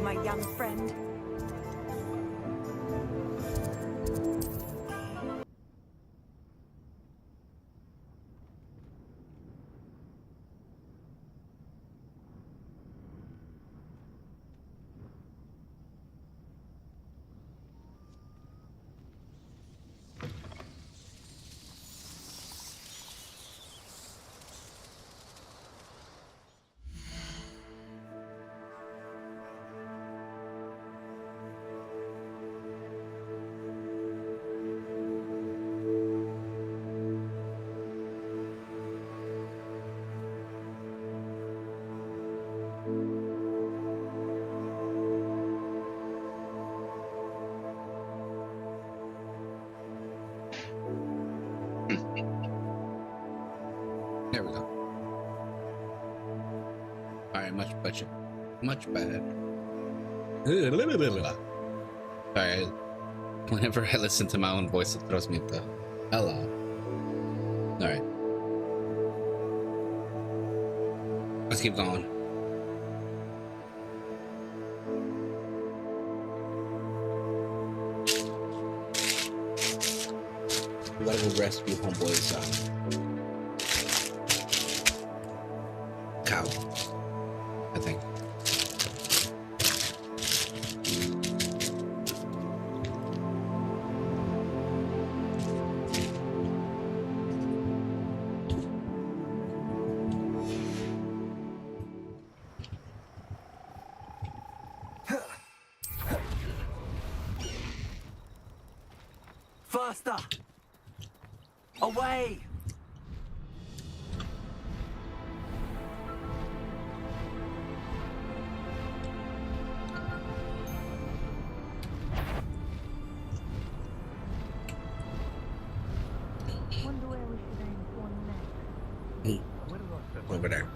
my young friend. There we go. Alright, much better. Sorry, whenever I listen to my own voice, it throws me the hell out. Alright. Let's keep going. We gotta go rescue homeboy's cow, I think. Faster! Away! Wonder where we should aim for next. Over there.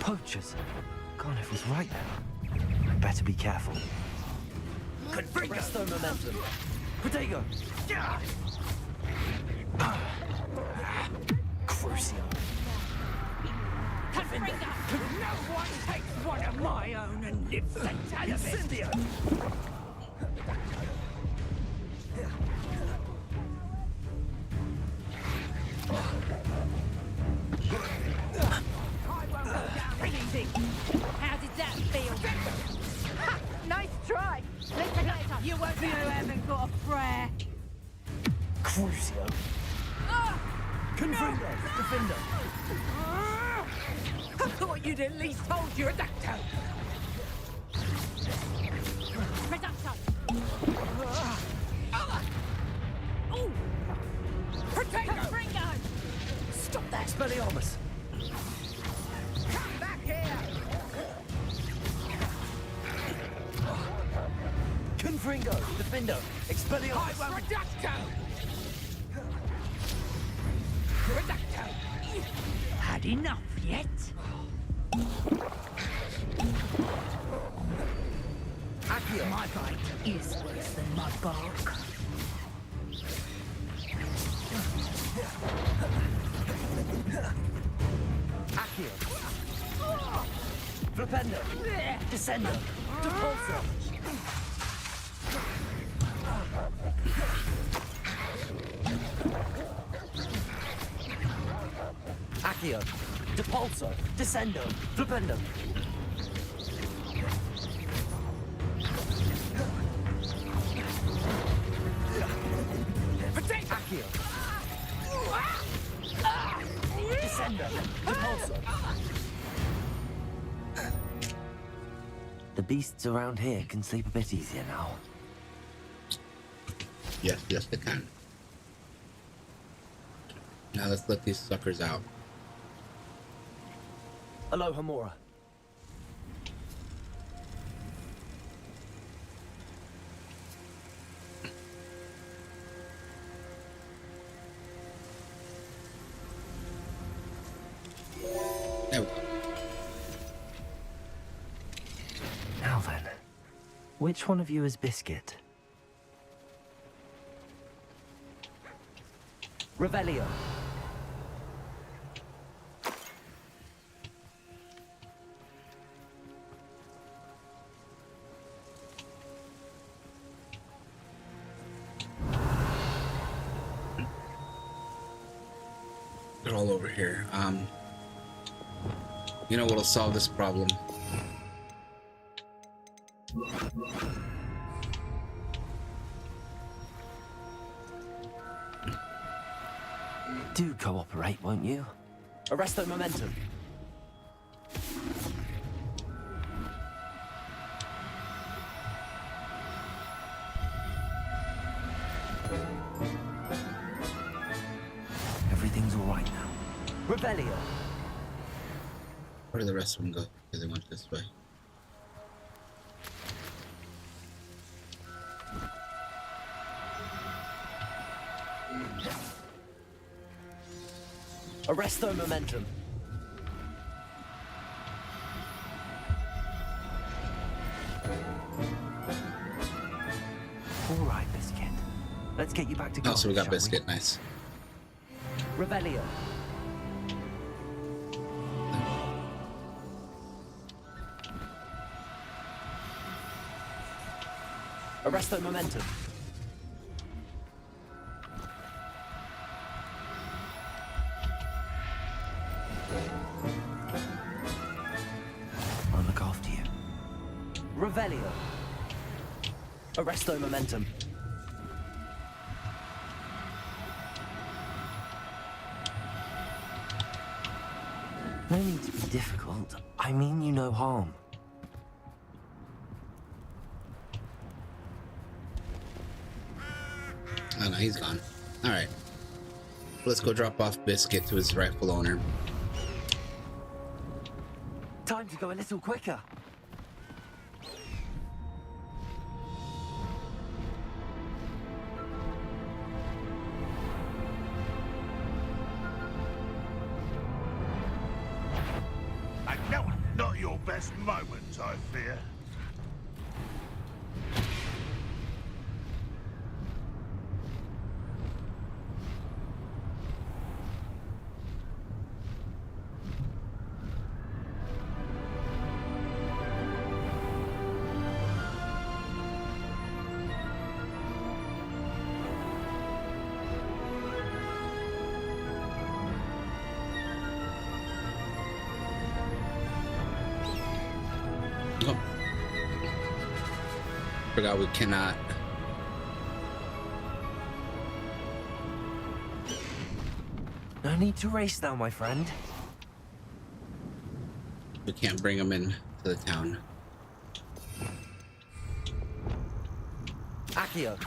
Poachers. Garniff was right there. I'd better be careful. Presto momentum. Potato. Crucio. No one takes one of my own and lives the tale of it. Incendio. I won't go down easy. How did that feel? Ha! Nice try! Later. You won't be who haven't got a prayer. Crucio. Confringo. Defender. I thought you'd at least hold your reducto. Reducto. Ooh. Potato. Confringo. Stop that. Expelliarmus. Come back here. Confringo. Defender. I Expelliarmus. won't. Reducto. Reducto. Had enough yet? Accio. My bite is worse than my bark. Accio. Flipendo. Descendo. Depulso. Accio. Depulso. Descendo. Flipendo. Accio. Descendo. Depulso. The beasts around here can sleep a bit easier now. Yes, yes they can. Now let's let these suckers out. Aloha Mora. There we go. Now then, which one of you is Biscuit? Revelio. They're all over here. You know what'll solve this problem? Do cooperate, won't you? Arresto momentum. Everything's all right now. Revelio. Where did the rest of them go? Because they went this way. Arresto momentum. All right, Biscuit. Let's get you back to Oh, so we got shall Biscuit. Nice. Revelio. Arresto momentum. I'll look after you. Revelio. Arresto momentum. No need to be difficult. I mean you no harm. Oh no, he's gone. Alright. Let's go drop off Biscuit to his rightful owner. Time to go a little quicker. And no, not your best moment, I fear. Oh. Forgot we cannot. No need to race now, my friend. We can't bring him in to the town. Accio.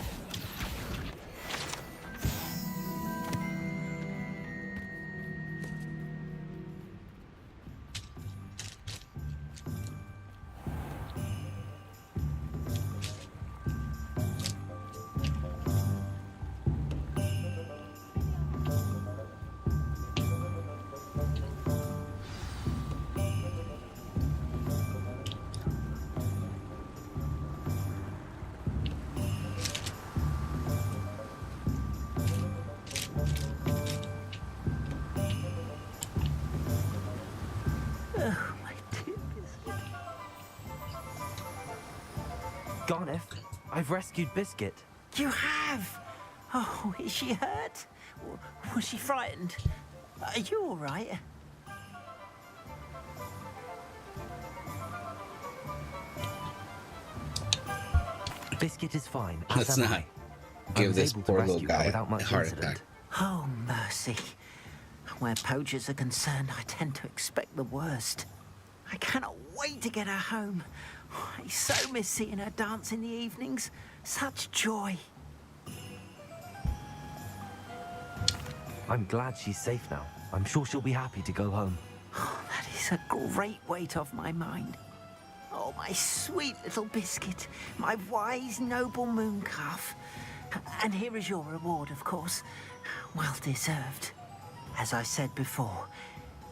Garneth, I've rescued Biscuit. You have? Oh, is she hurt? Was she frightened? Are you all right? Biscuit is fine. Let's as am not I. give was this able to poor little rescue her guy without a much heart incident. attack. Oh, mercy. Where poachers are concerned, I tend to expect the worst. I cannot wait to get her home. I so miss seeing her dance in the evenings. Such joy. I'm glad she's safe now. I'm sure she'll be happy to go home. Oh, that is a great weight off my mind. Oh, my sweet little Biscuit, my wise, noble moon calf. And here is your reward, of course. Well deserved. As I said before,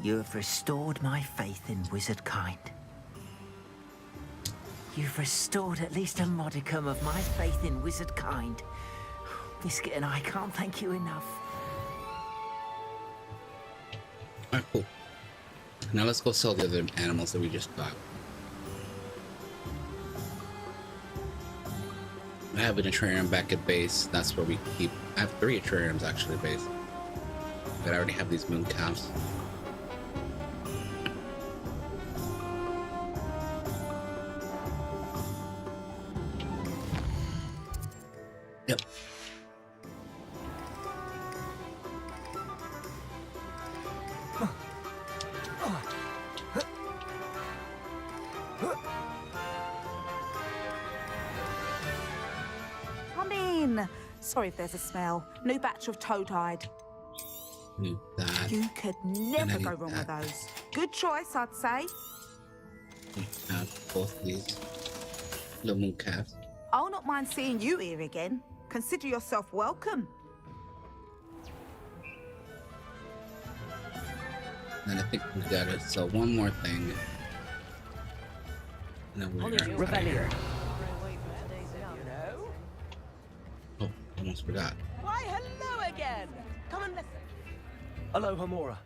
you have restored my faith in wizard kind. You've restored at least a modicum of my faith in wizard kind. Biscuit and I can't thank you enough. Alright, cool. Now let's go sell the other animals that we just got. I have an aquarium back at base. That's where we keep. I have 3 aquariums actually at base. But I already have these moon calves. Yep. Come in. Sorry if there's a smell. New batch of toad-hide. Need that. You could never need go wrong with that. those. Good choice, I'd say. Have both these little moon calves. I'll not mind seeing you here again. Consider yourself welcome. And I think we gotta sell one more thing. And then we're Rebellion. Oh, almost forgot. Why, hello again! Come and listen. Hello, Hamora.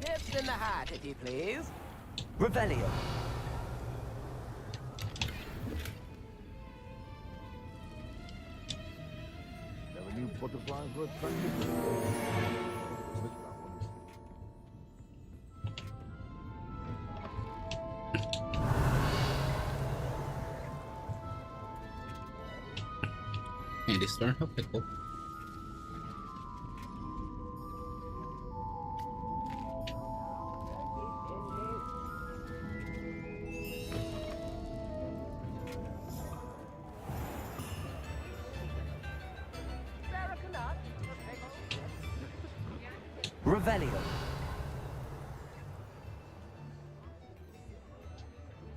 Nips in the hat, if you please. Rebellion. Never knew butterflies were attractive. Candy store? Okay, cool. Rebellion.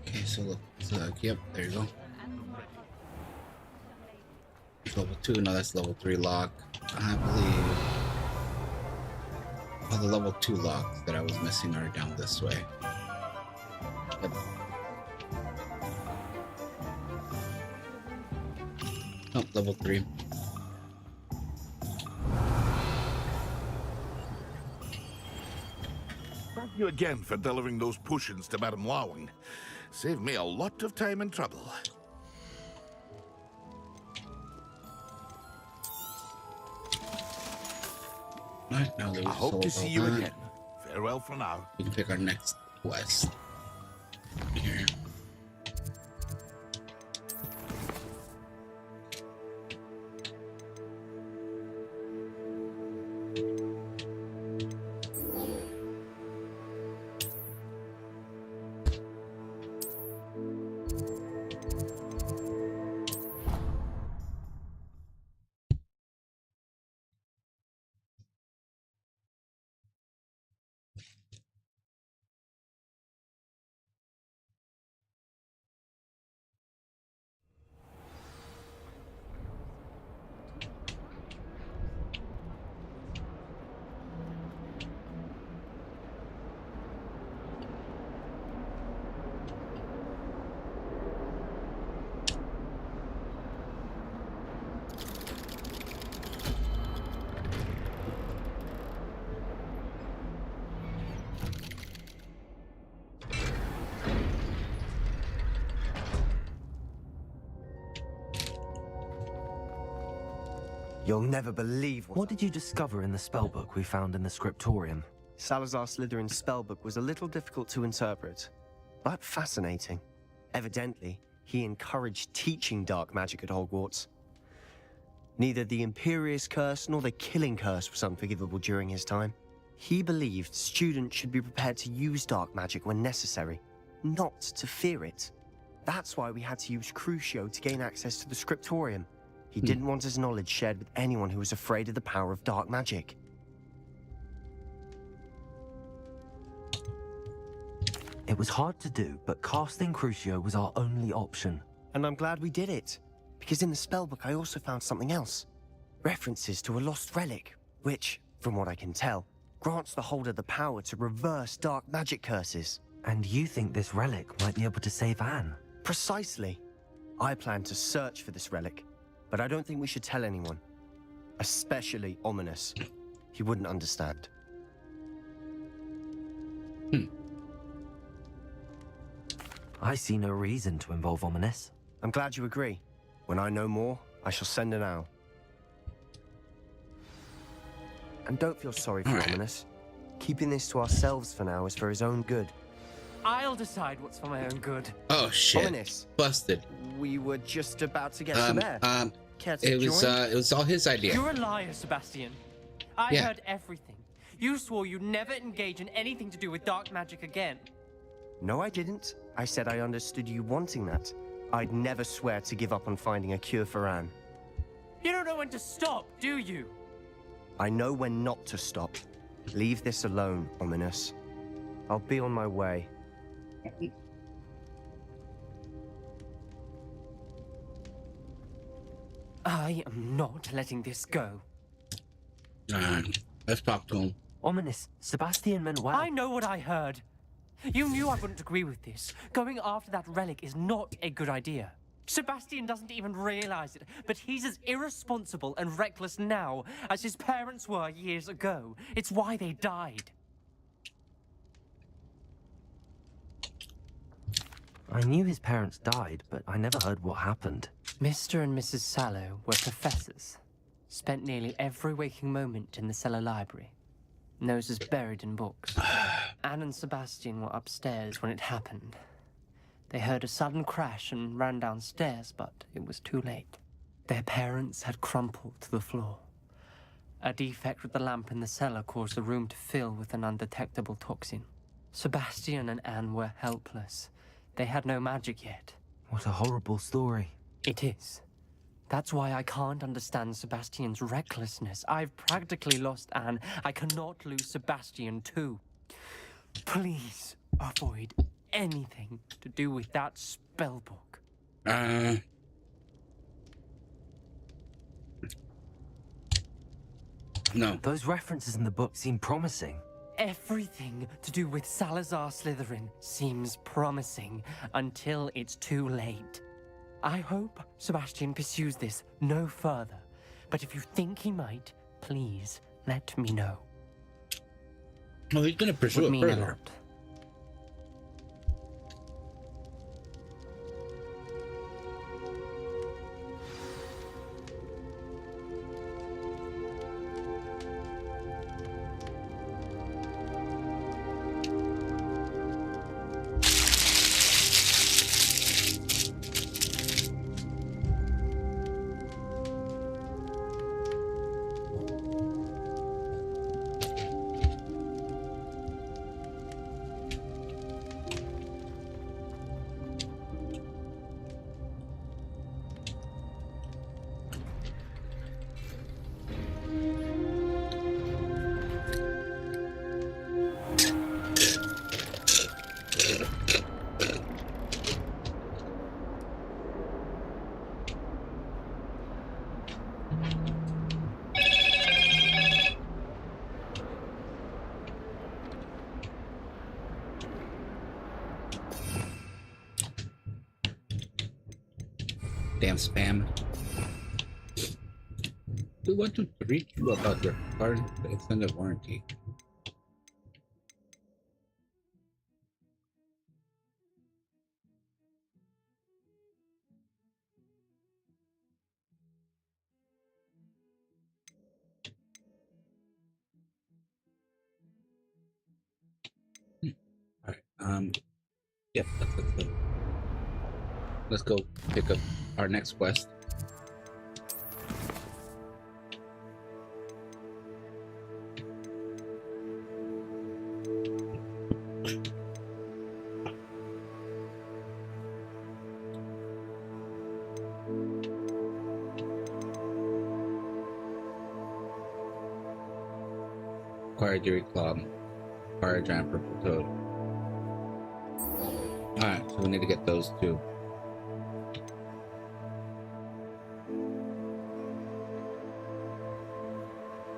Okay, so look, yep, there you go. Level 2, no, that's level 3 lock. I believe all the level 2 locks that I was missing are down this way. Yep. Oh, level 3. Thank you again for delivering those potions to Madame Lawing. Saved me a lot of time and trouble. Alright, now that we I hope to sold see all you that, again. Farewell for now. we can pick our next quest. Here. You'll never believe what did you discover in the spellbook we found in the scriptorium? Salazar Slytherin's spellbook was a little difficult to interpret, but fascinating. Evidently, he encouraged teaching dark magic at Hogwarts. Neither the Imperious Curse nor the Killing Curse was unforgivable during his time. He believed students should be prepared to use dark magic when necessary, not to fear it. That's why we had to use Crucio to gain access to the scriptorium. He didn't want his knowledge shared with anyone who was afraid of the power of dark magic. It was hard to do, but casting Crucio was our only option. And I'm glad we did it, because in the spellbook I also found something else. References to a lost relic, which, from what I can tell, grants the holder the power to reverse dark magic curses. And you think this relic might be able to save Anne? Precisely. I plan to search for this relic, but I don't think we should tell anyone. Especially Ominous. He wouldn't understand. I see no reason to involve Ominous. I'm glad you agree. When I know more, I shall send an owl. And don't feel sorry for Ominous. Keeping this to ourselves for now is for his own good. I'll decide what's for my own good. Oh shit! Ominous. Busted. We were just about to get some air. Care to It was all his idea. You're a liar, Sebastian. I heard everything. You swore you'd never engage in anything to do with dark magic again. No, I didn't. I said I understood you wanting that. I'd never swear to give up on finding a cure for Anne. You don't know when to stop, do you? I know when not to stop. Leave this alone, Ominous. I'll be on my way. I am not letting this go. Let's talk to him. Ominous, Sebastian meant well. I know what I heard. You knew I wouldn't agree with this. Going after that relic is not a good idea. Sebastian doesn't even realize it, but he's as irresponsible and reckless now as his parents were years ago. It's why they died. I knew his parents died, but I never heard what happened. Mr. and Mrs. Sallow were professors. Spent nearly every waking moment in the cellar library. Noses buried in books. Anne and Sebastian were upstairs when it happened. They heard a sudden crash and ran downstairs, but it was too late. Their parents had crumpled to the floor. A defect with the lamp in the cellar caused the room to fill with an undetectable toxin. Sebastian and Anne were helpless. They had no magic yet. What a horrible story. It is. That's why I can't understand Sebastian's recklessness. I've practically lost Anne. I cannot lose Sebastian too. Please avoid anything to do with that spell book. No. Those references in the book seem promising. Everything to do with Salazar Slytherin seems promising until it's too late. I hope Sebastian pursues this no further, but if you think he might, please let me know. Oh, he's gonna pursue Would it mean a further. lot. Damn spam. 2123 about your card extended warranty. Alright, yep, let's go pick up our next quest. Acquire Deary Claw, acquire a giant purple toad. Alright, so we need to get those two.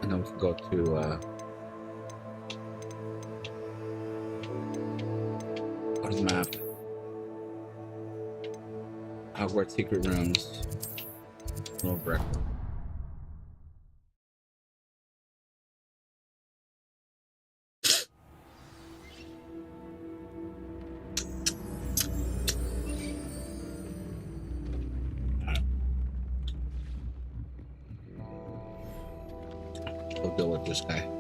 And then we can go to go to the map. Hogwarts secret rooms. Little brick. We'll deal with this guy.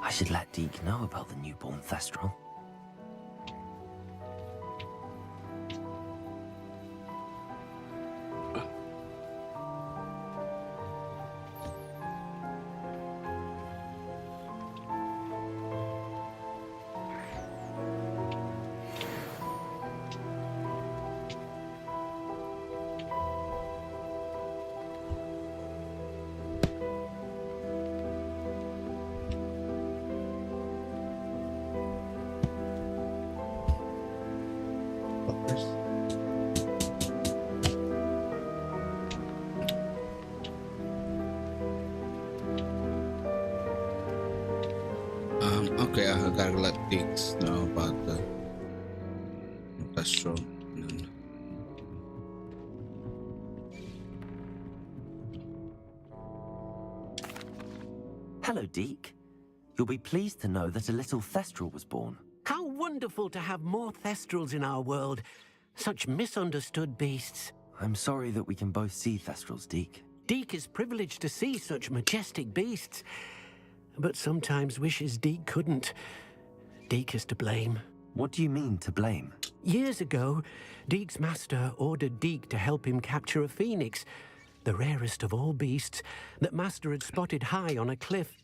I should let Deke know about the newborn Thestral. Okay, I gotta let Deeks know about the Thestral. Hello, Deke. You'll be pleased to know that a little Thestral was born. How wonderful to have more Thestrals in our world. Such misunderstood beasts. I'm sorry that we can both see Thestrals, Deke. Deke is privileged to see such majestic beasts, but sometimes wishes Deke couldn't. Deke is to blame. What do you mean, to blame? Years ago, Deke's master ordered Deke to help him capture a phoenix, the rarest of all beasts, that master had spotted high on a cliff.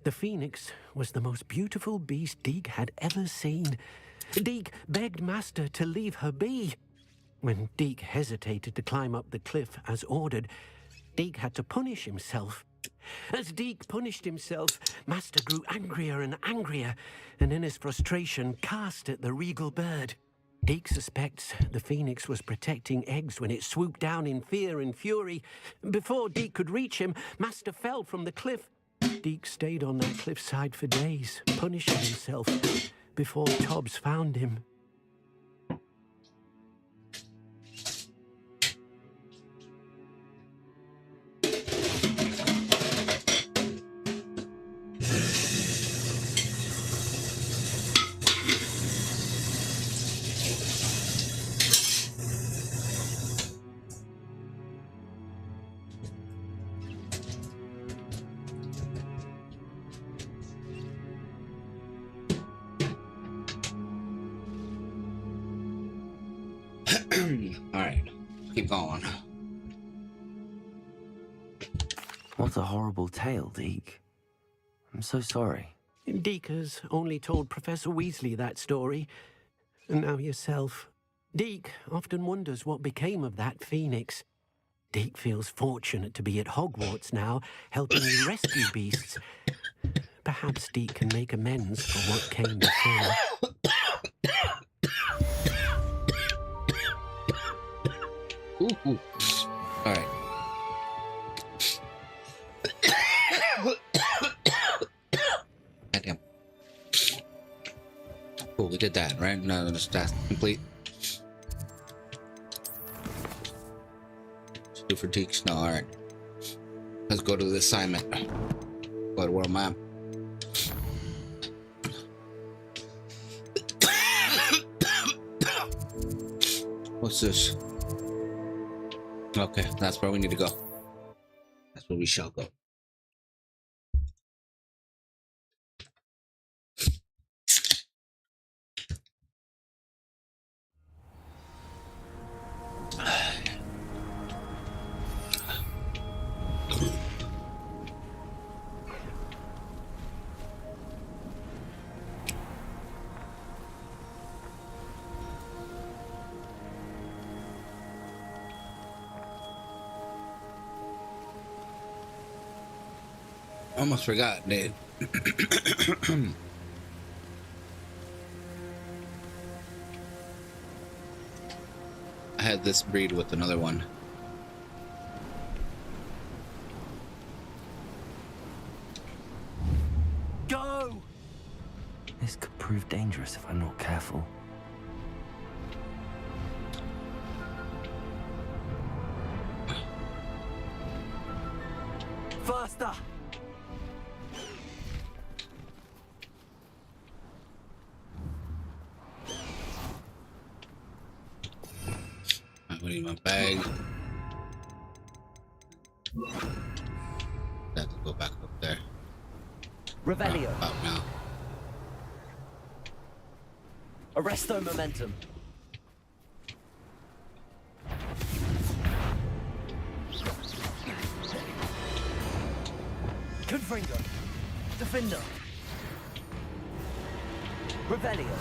The phoenix was the most beautiful beast Deke had ever seen. Deke begged master to leave her be. When Deke hesitated to climb up the cliff as ordered, Deke had to punish himself. As Deke punished himself, master grew angrier and angrier, and in his frustration cast at the regal bird. Deke suspects the phoenix was protecting eggs when it swooped down in fear and fury. Before Deke could reach him, master fell from the cliff. Deke stayed on that cliffside for days, punishing himself, before Tobbs found him. Alright, keep going. What a horrible tale, Deke. I'm so sorry. Deke has only told Professor Weasley that story, and now yourself. Deke often wonders what became of that phoenix. Deke feels fortunate to be at Hogwarts now, helping you rescue beasts. Perhaps Deke can make amends for what came before. Ooh. Alright. Goddamn. Cool, we did that, right? No, that's complete. Let's do for Deeks. No, alright. Let's go to the assignment. Go to world map. What's this? Okay, that's where we need to go. That's where we shall go. Almost forgot, Dave. I had this breed with another one. Go! This could prove dangerous if I'm not careful. Faster! I'm putting my bag. Got to go back up there. Revelio. About now. Arresto momentum. Confringo. Defender. Revelio.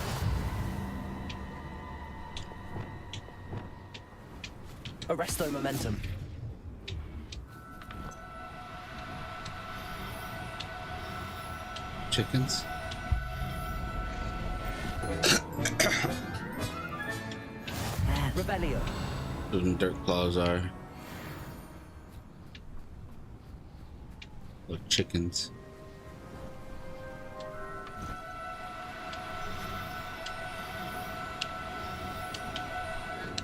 Arresto momentum. Chickens. Revelio. Those dirt claws are. Little chickens.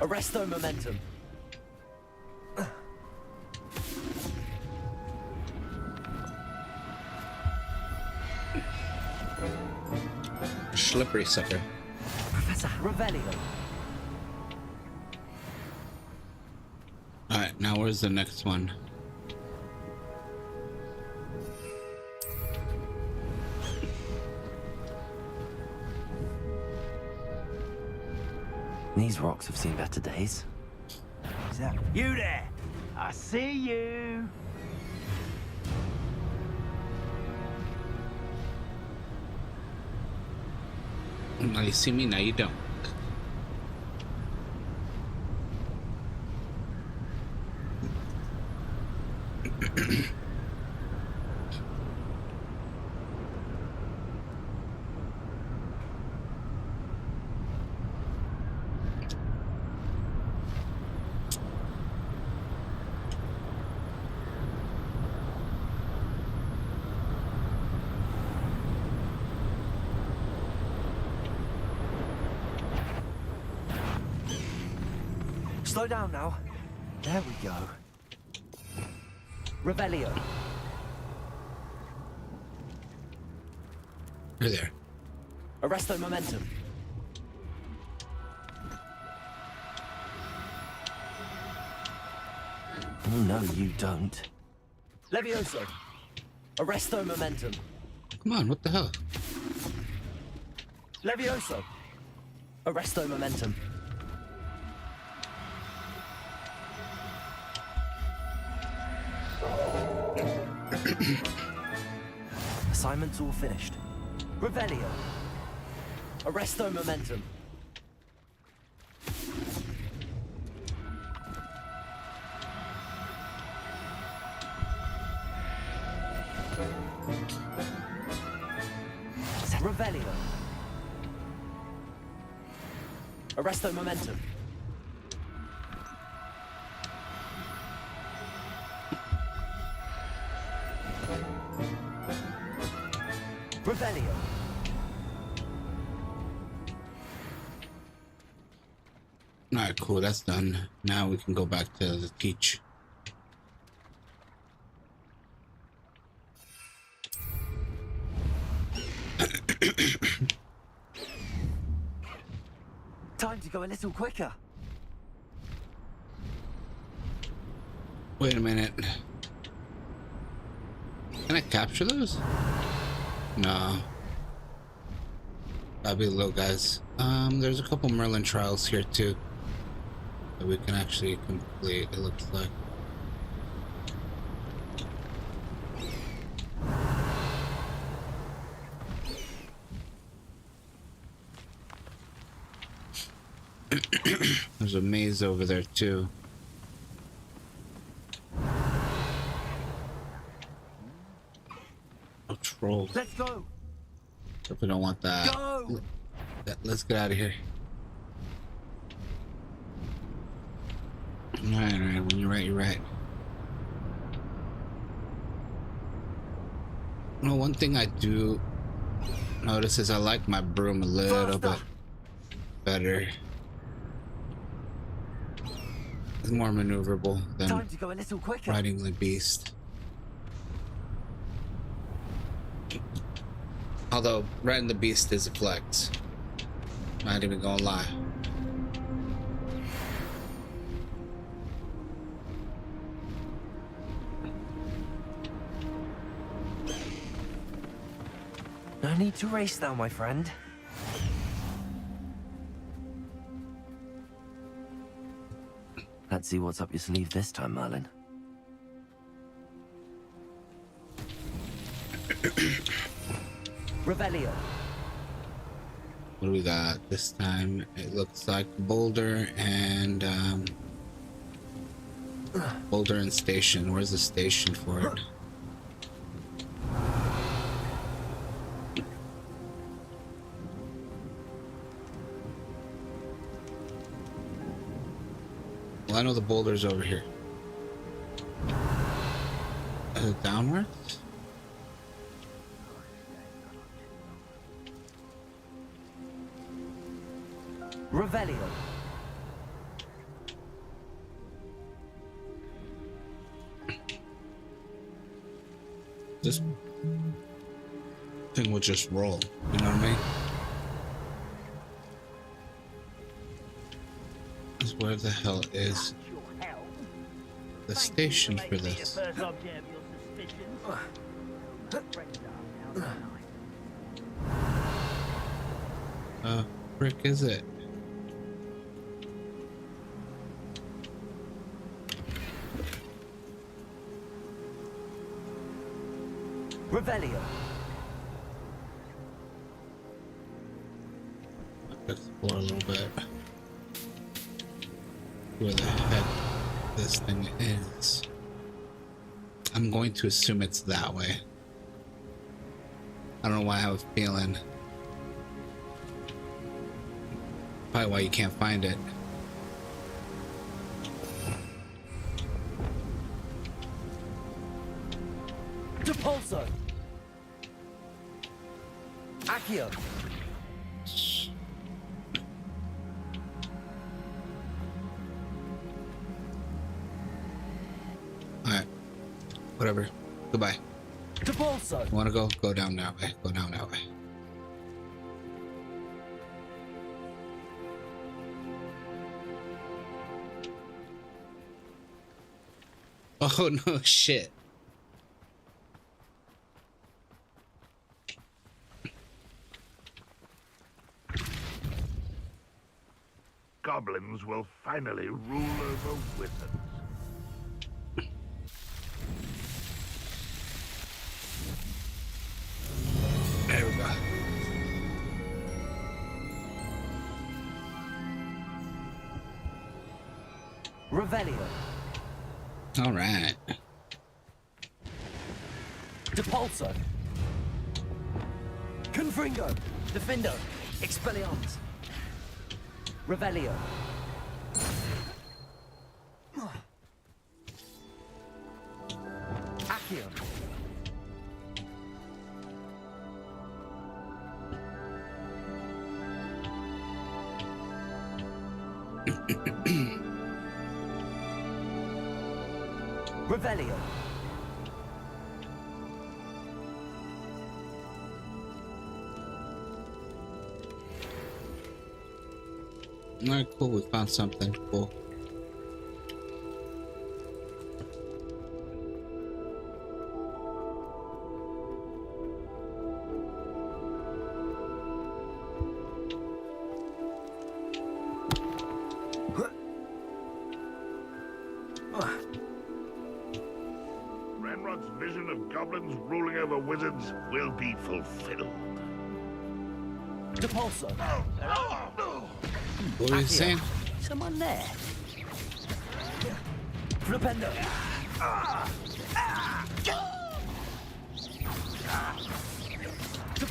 Arresto momentum. Slippery sucker. Professor Revelio. Alright, now where's the next one? These rocks have seen better days. Is that you there? I see you. Now you see me, now you don't. Slow down now. There we go. Revelio. You're there. Arresto momentum. Oh no, you don't. Levioso. Arresto momentum. Come on, what the hell? Levioso. Arresto momentum. Assignment's all finished. Revelio. Arresto momentum. Revelio. Arresto momentum. Revelio. Alright, cool, that's done. Now we can go back to the teach. Time to go a little quicker. Wait a minute. Can I capture those? No. That'll be the little guys. There's a couple Merlin trials here too that we can actually complete, it looks like. There's a maze over there too. scrolls. Let's go. Definitely don't want that. Go. Let's get out of here. Alright, when you're right, you're right. You know, one thing I do notice is I like my broom a little bit better. It's more maneuverable than Time to go a little quicker. riding the beast. Although riding the beast is a flex. Not even gonna lie. No need to race now, my friend. Let's see what's up your sleeve this time, Merlin. Revelio. What do we got this time? It looks like Boulder and Station. Where's the station for it? Well, I know the boulder's over here. Is it downwards? Revelio. This thing will just roll. You know what I mean? Where the hell is the station for this? Frick is it? Revelio. Let's explore a little bit. Where the heck this thing is. I'm going to assume it's that way. I don't know why I have a feeling. Probably why you can't find it. Depulso. Accio. Alright. Whatever. Goodbye. Depulso. Wanna go? Go down that way. Go down that way. Oh no shit. Goblins will finally rule over wizards. There we go. Revelio. All right. Depulso. Confringo. Defendo. Expelliarmus. Revelio. Accio. Revelio. All right, cool. We found something cool. Ranrod's vision of goblins ruling over wizards will be fulfilled. Depulso. What are you saying? Someone there. Flipendo.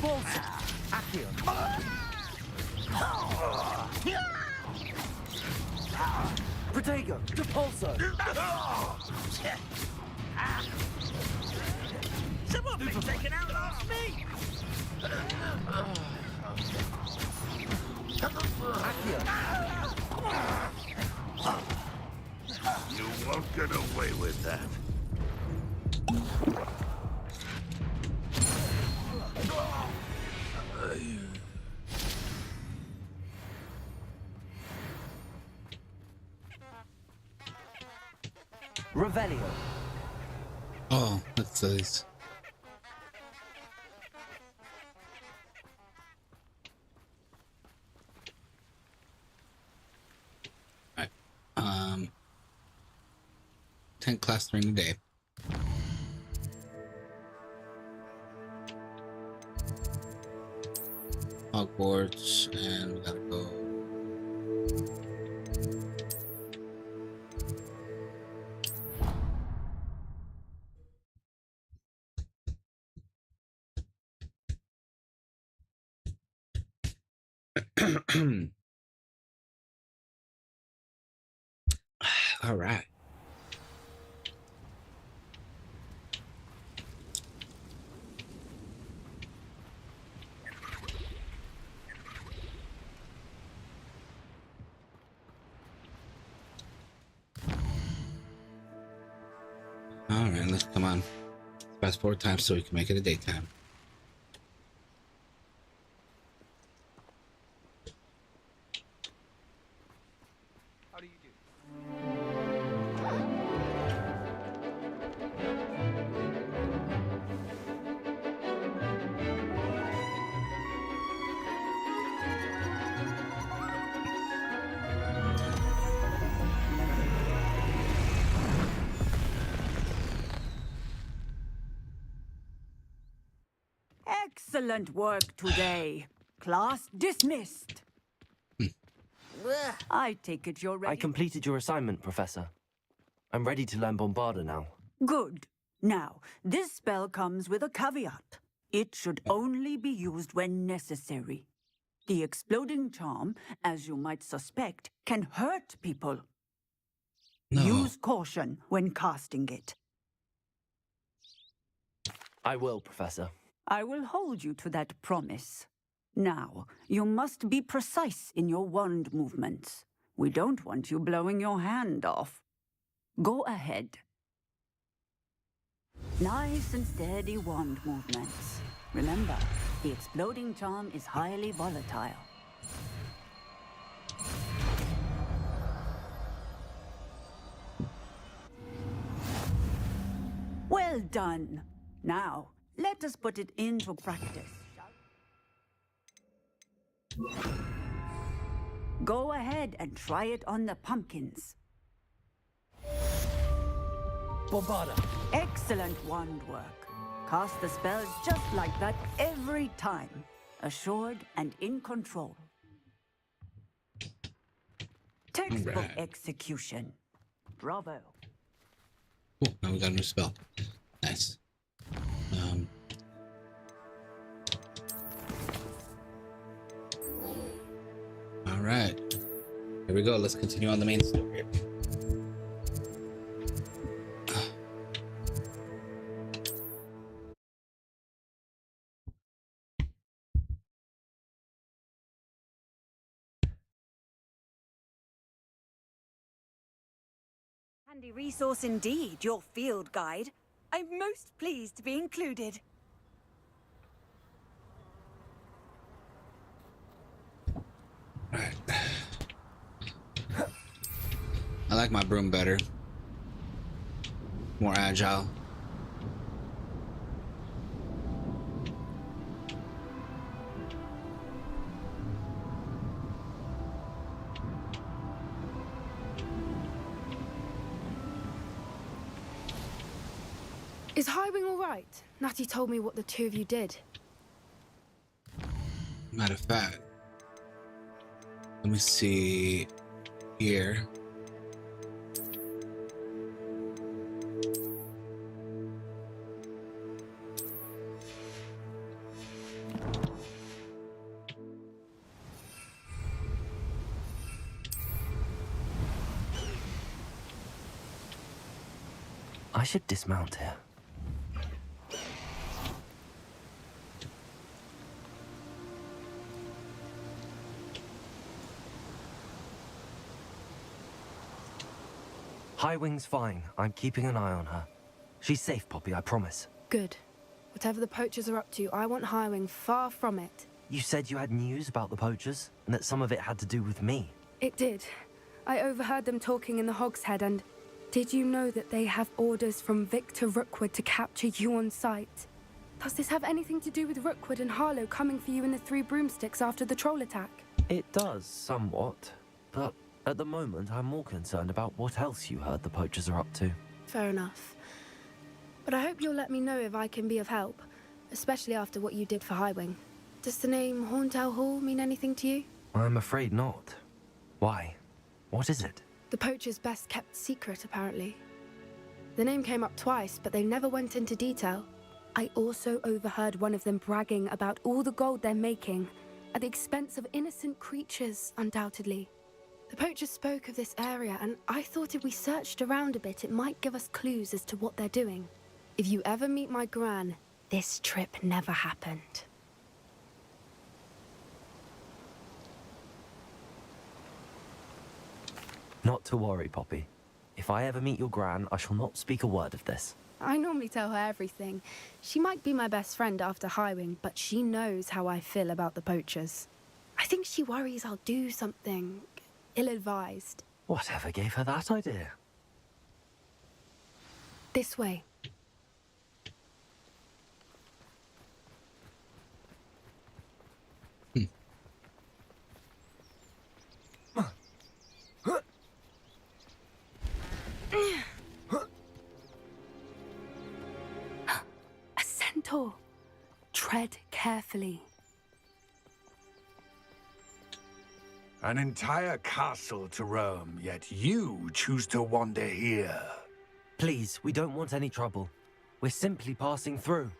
Bolsa! Accio! Protego! Depulso! Someone been taken out last week! Accio! You won't get away with that. Revelio! Oh, that's these. Alright. 10 class during the day. Hogwarts, and we gotta go. All right. All right, let's come on. Fast forward time so we can make it a daytime. How do you do? Excellent work today. Class dismissed. I take it you're ready. I completed your assignment, Professor. I'm ready to learn Bombarda now. Good. Now, this spell comes with a caveat. It should only be used when necessary. The exploding charm, as you might suspect, can hurt people. No. Use caution when casting it. I will, Professor. I will hold you to that promise. Now, you must be precise in your wand movements. We don't want you blowing your hand off. Go ahead. Nice and steady wand movements. Remember, the exploding charm is highly volatile. Well done. Now, let us put it into practice. Go ahead and try it on the pumpkins. Bombarda! Excellent wand work. Cast the spell just like that every time. Assured and in control. Textbook Right. execution. Bravo. Cool, now we got a new spell. Nice. All right. Here we go. Let's continue on the main story. Handy resource indeed, your field guide. I'm most pleased to be included. Alright. I like my broom better. More agile. Is Highwing all right? Natty told me what the two of you did. Matter of fact, let me see here. I should dismount here. Highwing's fine. I'm keeping an eye on her. She's safe, Poppy, I promise. Good. Whatever the poachers are up to, I want Highwing far from it. You said you had news about the poachers, and that some of it had to do with me. It did. I overheard them talking in the Hogshead, and did you know that they have orders from Victor Rookwood to capture you on sight? Does this have anything to do with Rookwood and Harlow coming for you in the Three Broomsticks after the troll attack? It does, somewhat. But at the moment, I'm more concerned about what else you heard the poachers are up to. Fair enough. But I hope you'll let me know if I can be of help, especially after what you did for Highwing. Does the name Horntail Hall mean anything to you? I'm afraid not. Why? What is it? The poachers' best kept secret, apparently. The name came up twice, but they never went into detail. I also overheard one of them bragging about all the gold they're making, at the expense of innocent creatures, undoubtedly. The poachers spoke of this area, and I thought if we searched around a bit, it might give us clues as to what they're doing. If you ever meet my gran, this trip never happened. Not to worry, Poppy. If I ever meet your gran, I shall not speak a word of this. I normally tell her everything. She might be my best friend after Highwing, but she knows how I feel about the poachers. I think she worries I'll do something ill-advised. Whatever gave her that idea? This way. A centaur. Tread carefully. An entire castle to roam, yet you choose to wander here. Please, we don't want any trouble. We're simply passing through.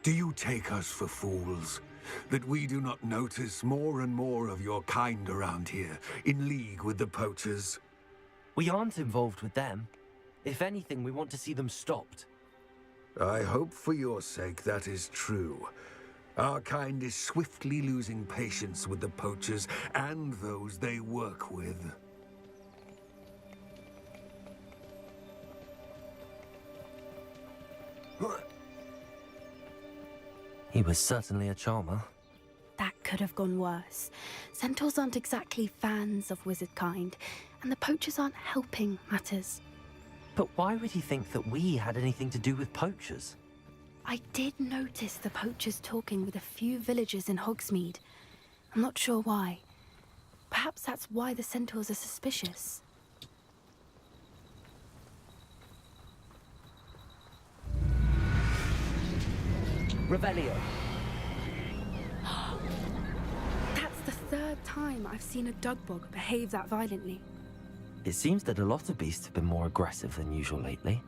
Do you take us for fools? That we do not notice more and more of your kind around here, in league with the poachers? We aren't involved with them. If anything, we want to see them stopped. I hope for your sake that is true. Our kind is swiftly losing patience with the poachers and those they work with. He was certainly a charmer. That could have gone worse. Centaurs aren't exactly fans of wizard kind, and the poachers aren't helping matters. But why would he think that we had anything to do with poachers? I did notice the poachers talking with a few villagers in Hogsmeade. I'm not sure why. Perhaps that's why the centaurs are suspicious. Revelio. That's the third time I've seen a dugbog behave that violently. It seems that a lot of beasts have been more aggressive than usual lately.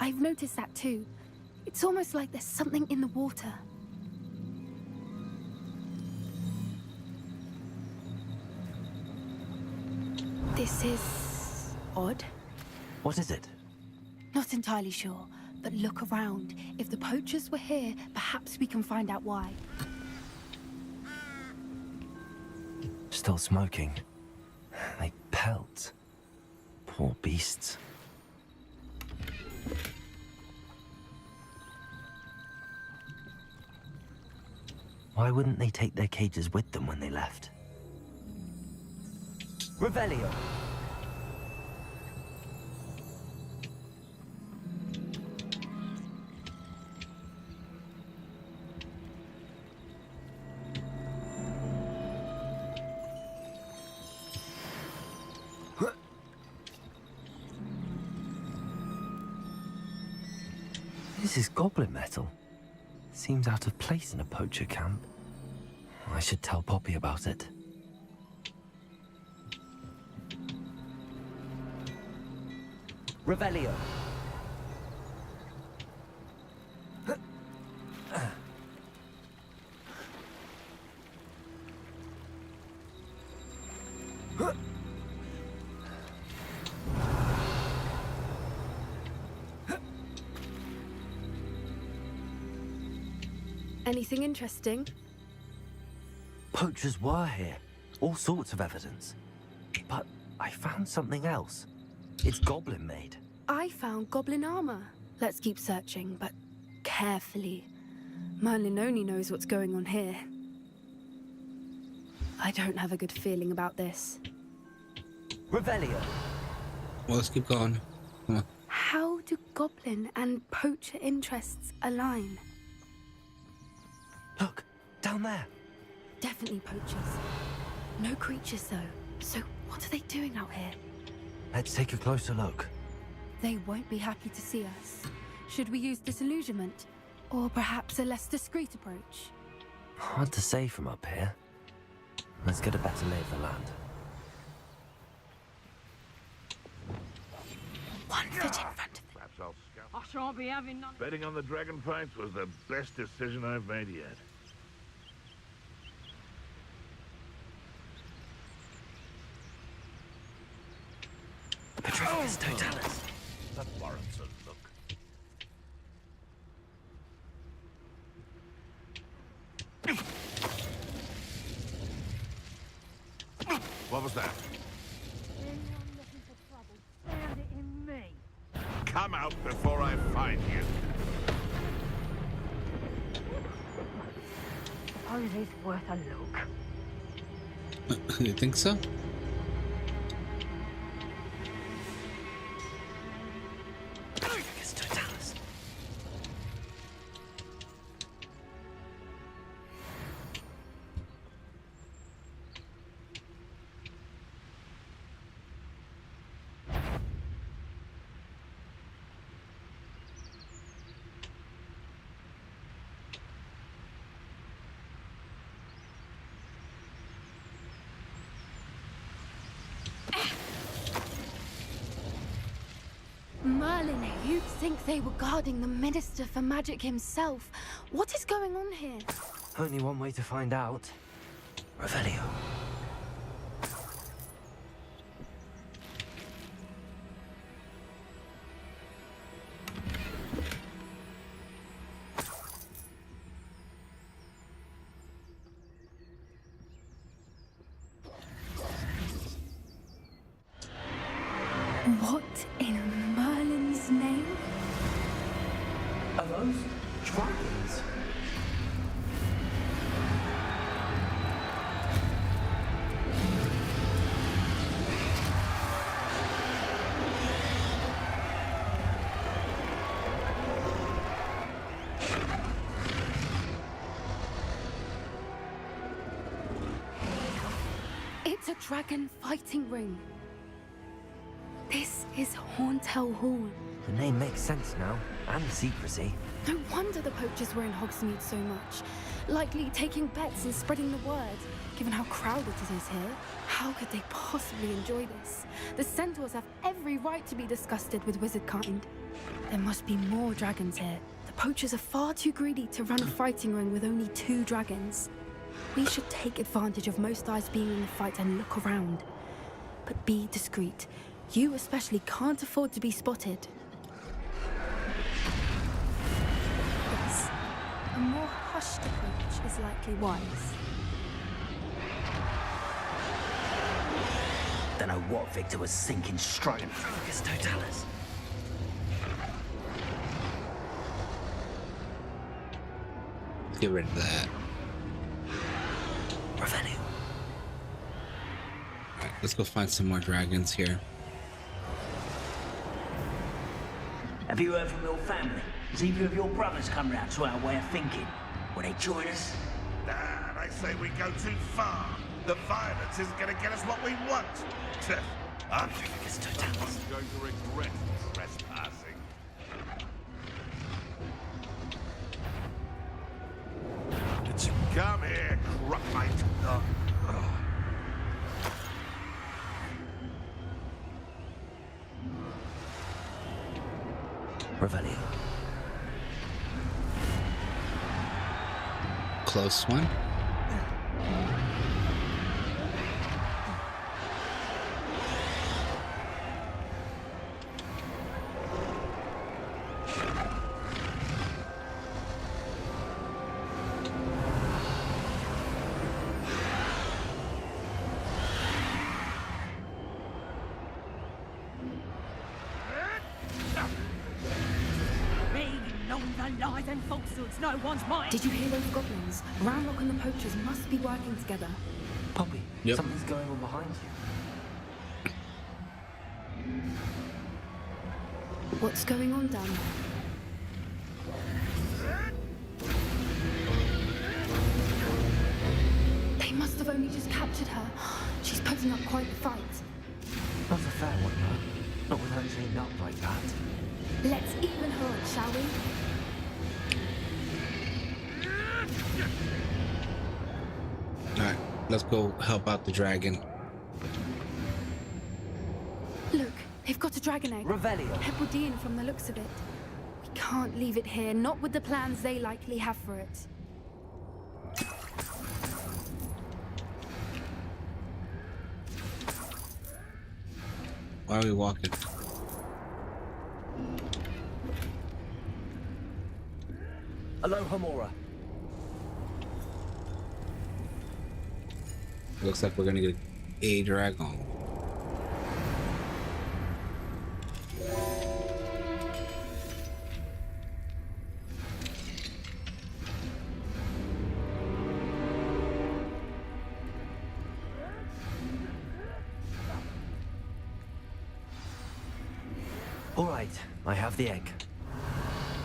I've noticed that too. It's almost like there's something in the water. This is odd. What is it? Not entirely sure, but look around. If the poachers were here, perhaps we can find out why. Still smoking. They pelt. Poor beasts. Why wouldn't they take their cages with them when they left? Revelio! This is goblin metal. Seems out of place in a poacher camp. I should tell Poppy about it. Revelio. Anything interesting? Poachers were here. All sorts of evidence. But I found something else. It's goblin made. I found goblin armor. Let's keep searching, but carefully. Merlin only knows what's going on here. I don't have a good feeling about this. Revelio. Well, let's keep going. Come on. How do goblin and poacher interests align? Look, down there. Definitely poachers. No creatures, though. So what are they doing out here? Let's take a closer look. They won't be happy to see us. Should we use disillusionment? Or perhaps a less discreet approach? Hard to say from up here. Let's get a better lay of the land. 1 foot in front of them. Perhaps I'll scout. I shan't be having none. Betting on the dragon fights was the best decision I've made yet. Petrificus totalis. That warrants a look. What was that? Anyone looking for trouble, found it in me. Come out before I find you. Suppose it's worth a look. You think so? Petrificus totalis. Merlin, you'd think they were guarding the Minister for Magic himself. What is going on here? Only one way to find out. Revelio. What in Merlin's name? Are those dragons? It's a dragon fighting ring. This is Hauntel Hall. The name makes sense now, and the secrecy. No wonder the poachers were in Hogsmeade so much. Likely taking bets and spreading the word, given how crowded it is here. How could they possibly enjoy this? The centaurs have every right to be disgusted with wizard kind. There must be more dragons here. The poachers are far too greedy to run a fighting ring with only 2 dragons. We should take advantage of most eyes being in the fight and look around. But be discreet. You especially can't afford to be spotted. Yes, a more hushed approach is likely wise. Don't know what Victor was thinking, striking. Petrificus totalis. Get rid of that. Revelio. Alright, let's go find some more dragons here. Have you heard from your family? Has either of your brothers come round to our way of thinking? Will they join us? Nah, they say we go too far. The violence isn't going to get us what we want. I'm going to regret trespassing. Come here, Crocmite. Revelio. Close one. lies and falsehoods. No one's mine. Did you hear those goblins? Ramrock and the poachers must be working together. Poppy, Yep. something's going on behind you. What's going on down there? They must have only just captured her. She's putting up quite the fight. Not a fair one, though. Not with her chained up like that. Let's even her up, shall we? Alright, let's go help out the dragon. Look, they've got a dragon egg. Revelio. Hebridean from the looks of it. We can't leave it here, not with the plans they likely have for it. Why are we walking? Aloha Mora. Looks like we're gonna get a dragon. All right, I have the egg.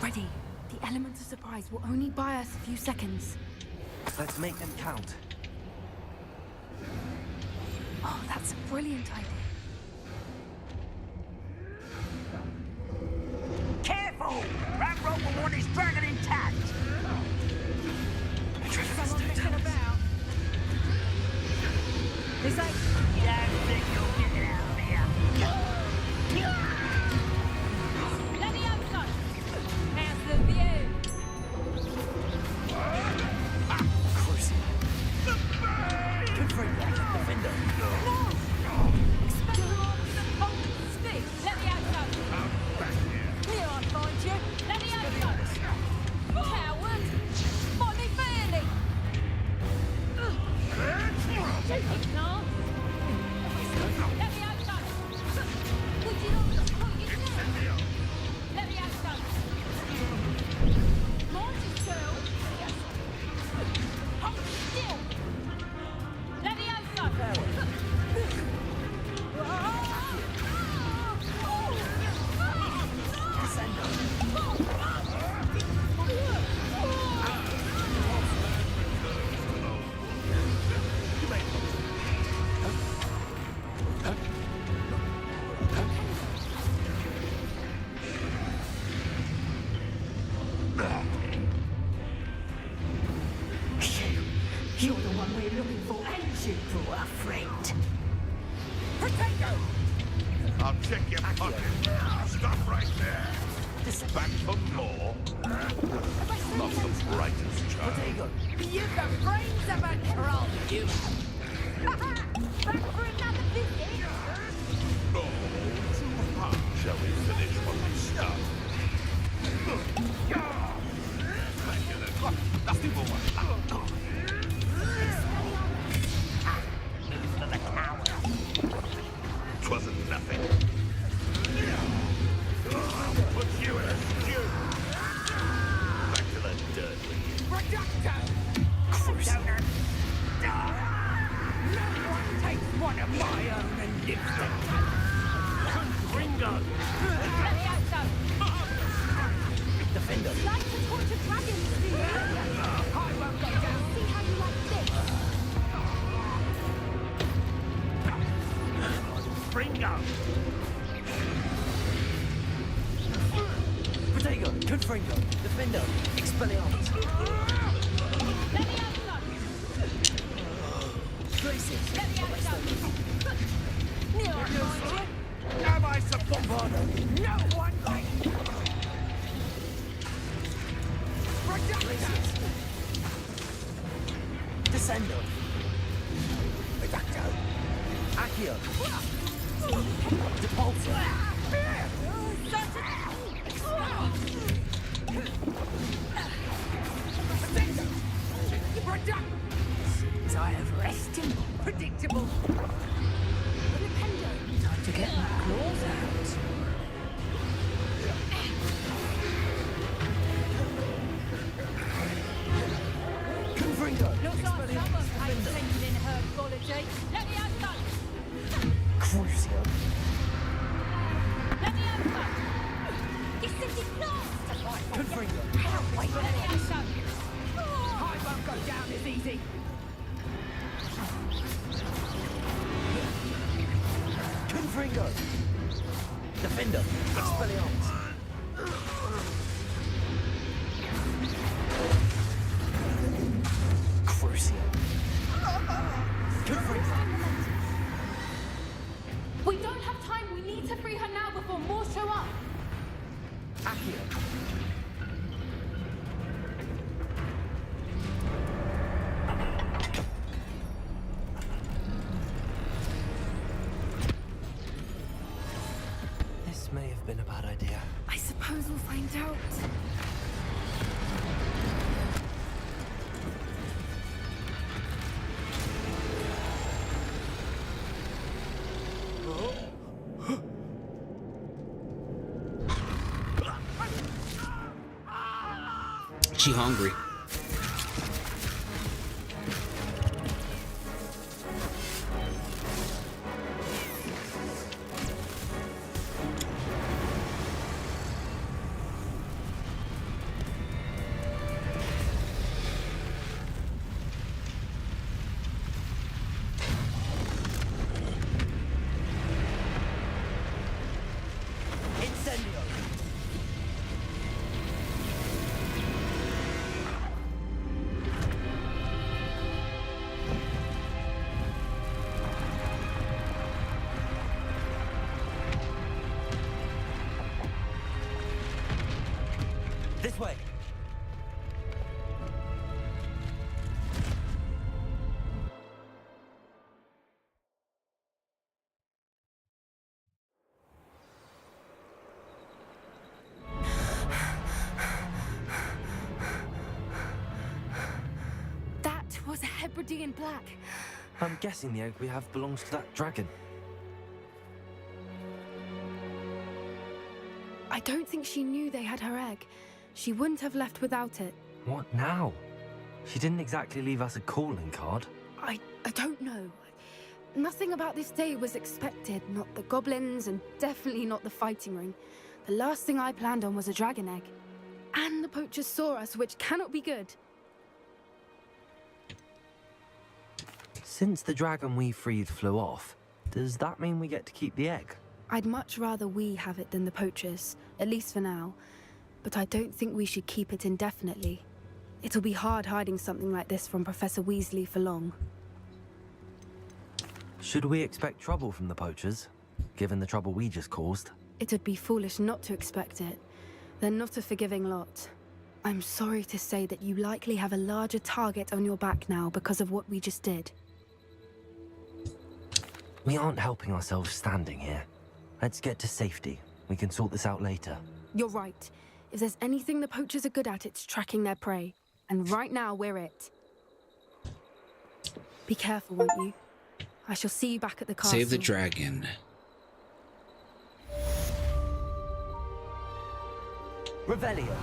Ready. The element of surprise will only buy us a few seconds. Let's make them count. Oh, that's a brilliant idea. Careful! Ramrock will want his dragon intact! Someone messing about. This ain't... You don't think you'll get it out of here? Let me out, son. How's the view? Good for you, defender. No! Expect your arms and bold stick. Let me out, son. Here I find you. Let me out, son. Coward. Fight me fairly. Take it, no. Let me out, son. Would you not put your neck? Let me out, son. Mind yourself. Hold still. Let me out, son. You're the one we're looking for, ain't you, poor friend? Potato! I'll check your pocket. Stop right there. Back for more. Not the brightest child. You've got brains of a troll, you back for another visit? Oh, too hot. Shall we finish what we start? Thank you then. Look, nothing will work. Twasn't nothing. Put you in a stew. Back to the dirt with you. Donut! No one takes one of my own and lives the Ringo! Let me out, son. Defender. Like to torture dragons, do you? I won't go down. See how you like this? Ringo! Potato, Confringo, Defender, Expelliarmus. Let me out, son. Gracious. Let me out, son. Near I find you. Am I supposed No one like you. Descendo. Reducto. Accio. Depulso. Seems I have rested. Predictable. Time to get my claws out. Looks like someone ain't thinking in herbology. Let me have some. Crucio. Let me have some. This is not. Confringo. Wait, let me have some. I won't go down as easy. Confringo. Defender. Expelliarmus. Crucio. Confringo. We don't have time. We need to free her now before more show up. Accio. This may have been a bad idea. I suppose we'll find out. She hungry. Incendio. This way. That was a Hebridean black. I'm guessing the egg we have belongs to that dragon. I don't think she knew they had her egg. She wouldn't have left without it. What now? She didn't exactly leave us a calling card. I don't know. Nothing about this day was expected. Not the goblins, and definitely not the fighting ring. The last thing I planned on was a dragon egg. And the poachers saw us, which cannot be good. Since the dragon we freed flew off, does that mean we get to keep the egg? I'd much rather we have it than the poachers, at least for now. But I don't think we should keep it indefinitely. It'll be hard hiding something like this from Professor Weasley for long. Should we expect trouble from the poachers, given the trouble we just caused? It would be foolish not to expect it. They're not a forgiving lot. I'm sorry to say that you likely have a larger target on your back now because of what we just did. We aren't helping ourselves standing here. Let's get to safety. We can sort this out later. You're right. If there's anything the poachers are good at, it's tracking their prey. And right now, we're it. Be careful, won't you? I shall see you back at the castle. Save the dragon. Revelio.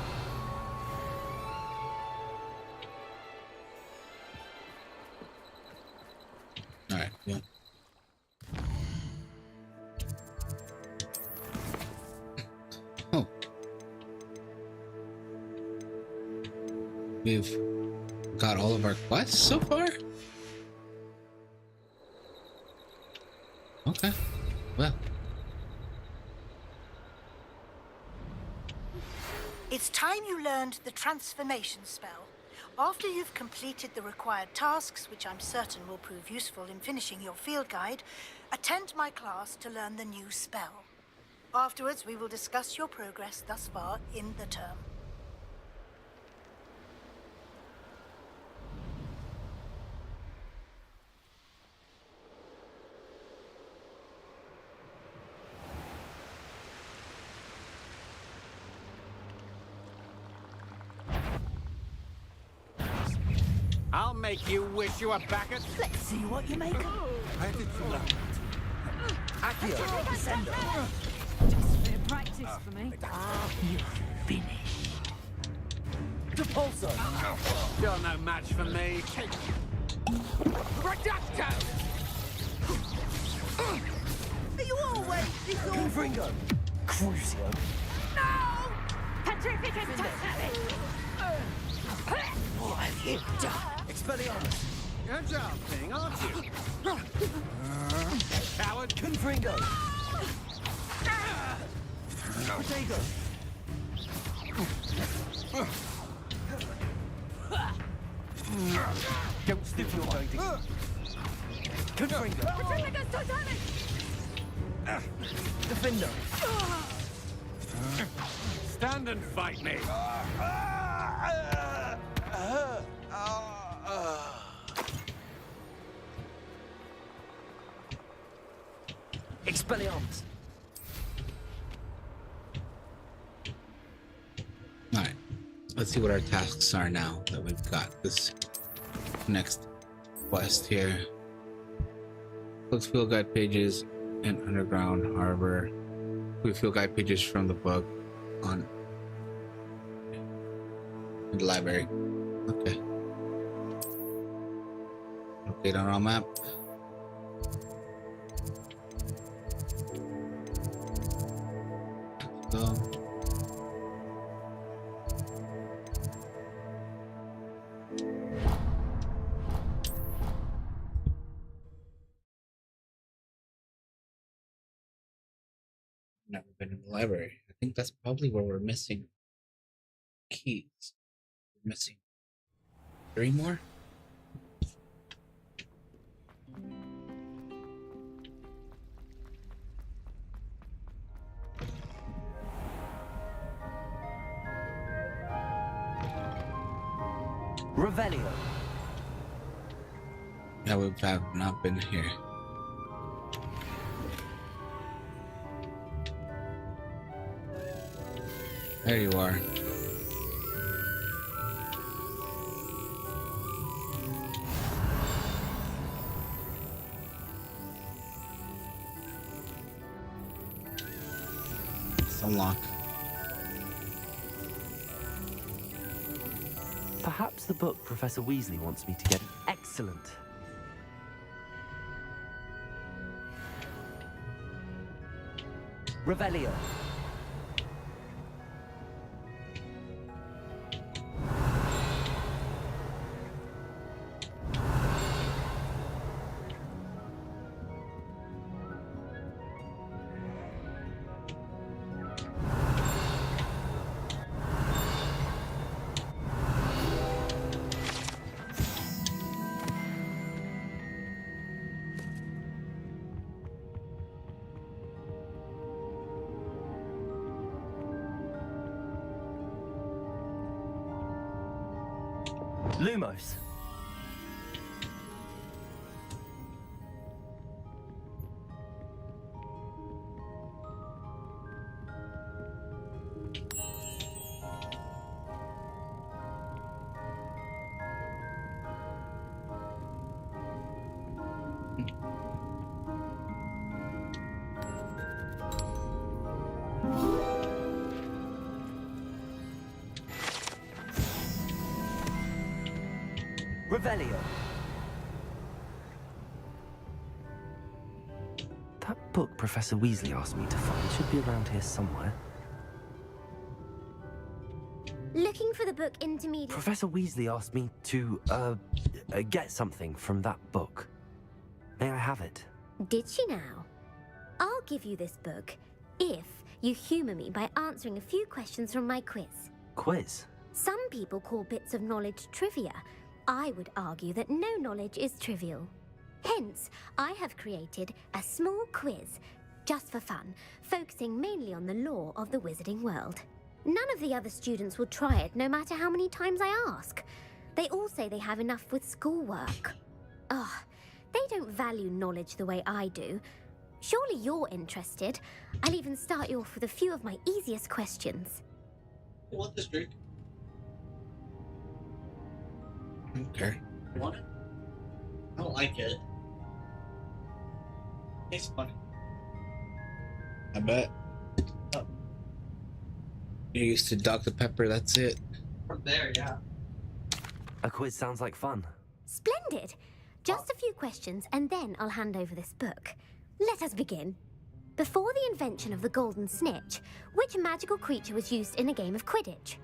Alright, yeah. Oh. We've got all of our quests so far? Okay, well. It's time you learned the transformation spell. After you've completed the required tasks, which I'm certain will prove useful in finishing your field guide, attend my class to learn the new spell. Afterwards, we will discuss your progress thus far in the term. I'll make you wish you were back at... Let's see what you make of. How did you learn? Accio. Descendo. Just a bit of practice for me. You finish. Repulsor! You're no match for me. Reducto! Are you always this awful? Confringo! Crucio! No! Petrificus Totality! What have you done? Expelliarmus! You're joking, aren't you? Coward! Confringo! Protego! Don't stiff your going to... Confringo! Petrificus Totality! Defender! Stand and fight me! Expelliarmus! Alright. Let's see what our tasks are now that we've got this next quest here. Books, field guide pages, and underground harbor. We field guide pages from the book on in the library. Okay. Update on our map. Go. Never been in the library. I think that's probably where we're missing keys. We're missing 3 more. Revelio! Yeah, we have not been here. There you are. It's unlocked. Perhaps the book Professor Weasley wants me to get. Excellent. Revelio! Lumos. Revelio! That book Professor Weasley asked me to find should be around here somewhere. Looking for the book Intermediate. Professor Weasley asked me to, get something from that book. May I have it? Did she now? I'll give you this book if you humor me by answering a few questions from my quiz. Quiz? Some people call bits of knowledge trivia. I would argue that no knowledge is trivial. Hence, I have created a small quiz, just for fun, focusing mainly on the lore of the wizarding world. None of the other students will try it, no matter how many times I ask. They all say they have enough with schoolwork. Ugh, they don't value knowledge the way I do. Surely you're interested. I'll even start you off with a few of my easiest questions. You want this drink? Okay. You want it? I don't like it. Tastes funny. I bet. You're used to Dr. Pepper, that's it. From there, yeah. A quiz sounds like fun. Splendid! Just a few questions and then I'll hand over this book. Let us begin. Before the invention of the golden snitch, which magical creature was used in a game of Quidditch?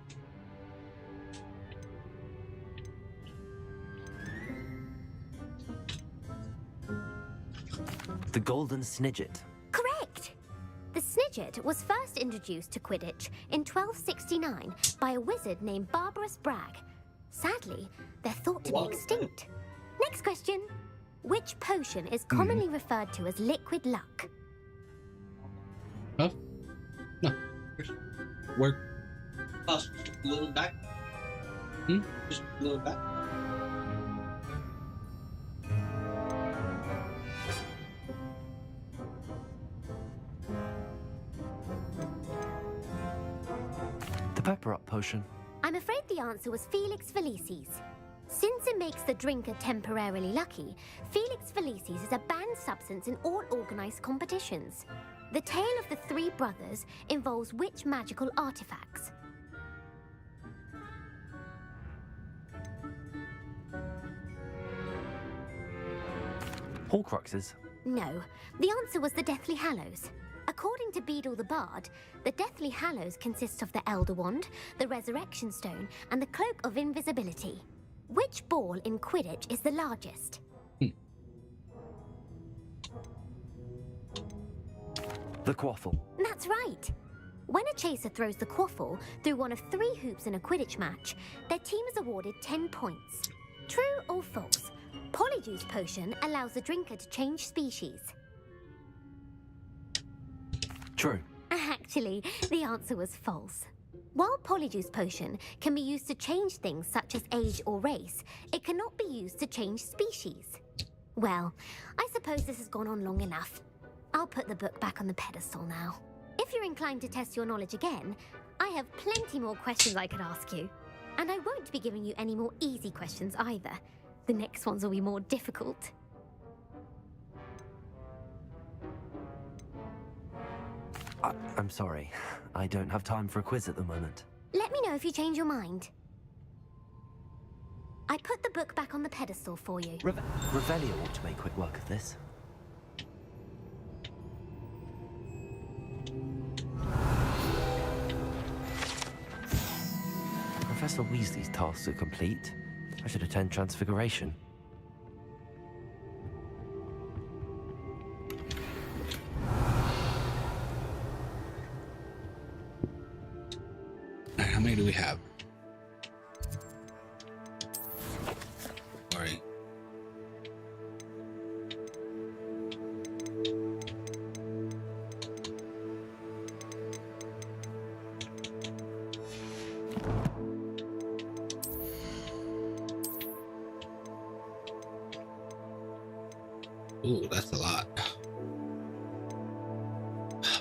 The golden snidget. Correct! The snidget was first introduced to Quidditch in 1269 by a wizard named Barbarous Bragg. Sadly, they're thought to be extinct. Next question. Which potion is commonly referred to as liquid luck? Huh? No. Work. Just a little back. Just a little back. The pepper up potion. I'm afraid the answer was Felix Felicis. Since it makes the drinker temporarily lucky, Felix Felicis is a banned substance in all organized competitions. The tale of the three brothers involves which magical artifacts? Horcruxes. No, the answer was the Deathly Hallows. According to Beadle the Bard, the Deathly Hallows consists of the Elder Wand, the Resurrection Stone, and the Cloak of Invisibility. Which ball in Quidditch is the largest? The quaffle. That's right. When a chaser throws the quaffle through one of 3 hoops in a Quidditch match, their team is awarded 10 points. True or false? Polyjuice Potion allows the drinker to change species. True. Actually, the answer was false. While Polyjuice Potion can be used to change things such as age or race, it cannot be used to change species. Well, I suppose this has gone on long enough. I'll put the book back on the pedestal now. If you're inclined to test your knowledge again, I have plenty more questions I could ask you. And I won't be giving you any more easy questions either. The next ones will be more difficult. I'm sorry. I don't have time for a quiz at the moment. Let me know if you change your mind. I put the book back on the pedestal for you. Revelio ought to make quick work of this. Professor Weasley's tasks are complete. I should attend Transfiguration. Alright, how many do we have? Sorry. Ooh, that's a lot.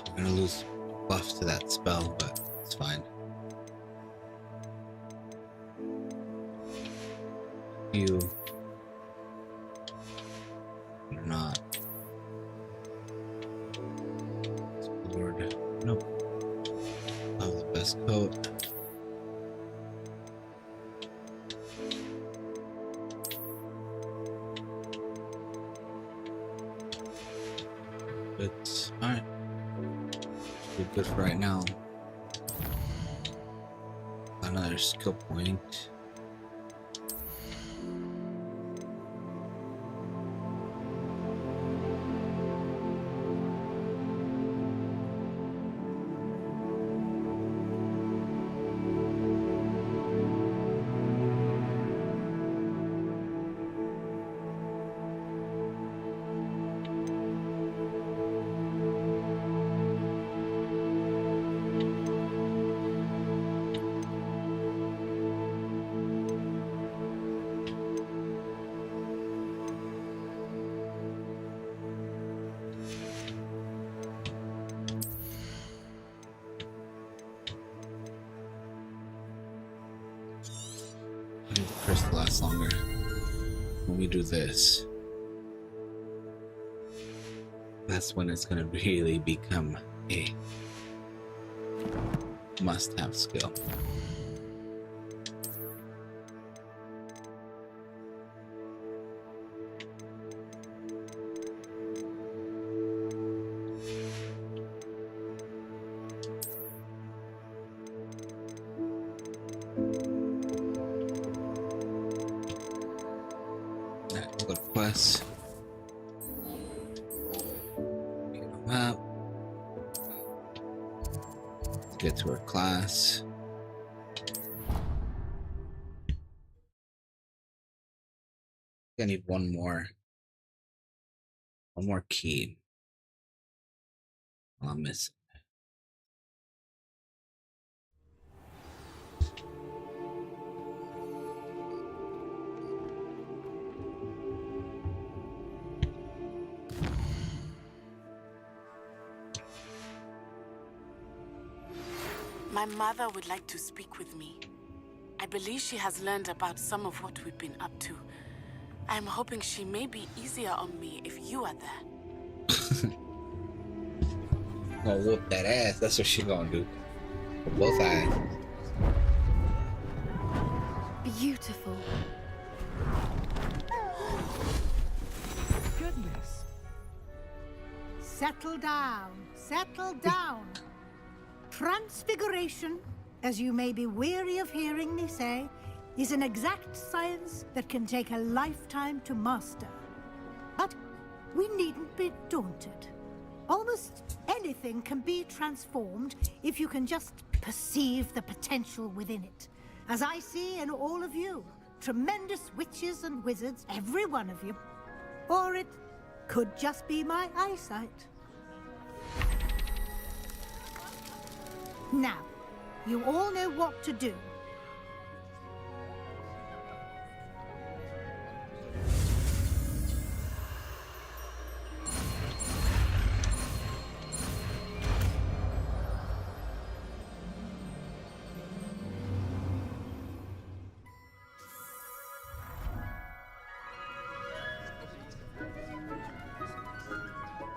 I'm gonna lose buff to that spell, but it's fine. You or not. Lord, nope. Oh, the best coat. But alright. We're good for right now. Another skill point. I need the crystal to last longer. When we do this, that's when it's gonna really become a must-have skill. Go to quests. Get a map. Let's get to our class. I need one more key. I'll miss it. My mother would like to speak with me. I believe she has learned about some of what we've been up to. I'm hoping she may be easier on me if you are there. Gonna whoop that ass. That's what she gonna do. For both eyes. Beautiful. Goodness. Settle down. Settle down. Transfiguration, as you may be weary of hearing me say, is an exact science that can take a lifetime to master. But we needn't be daunted. Almost anything can be transformed if you can just perceive the potential within it. As I see in all of you, tremendous witches and wizards, every one of you. Or it could just be my eyesight. Now, you all know what to do.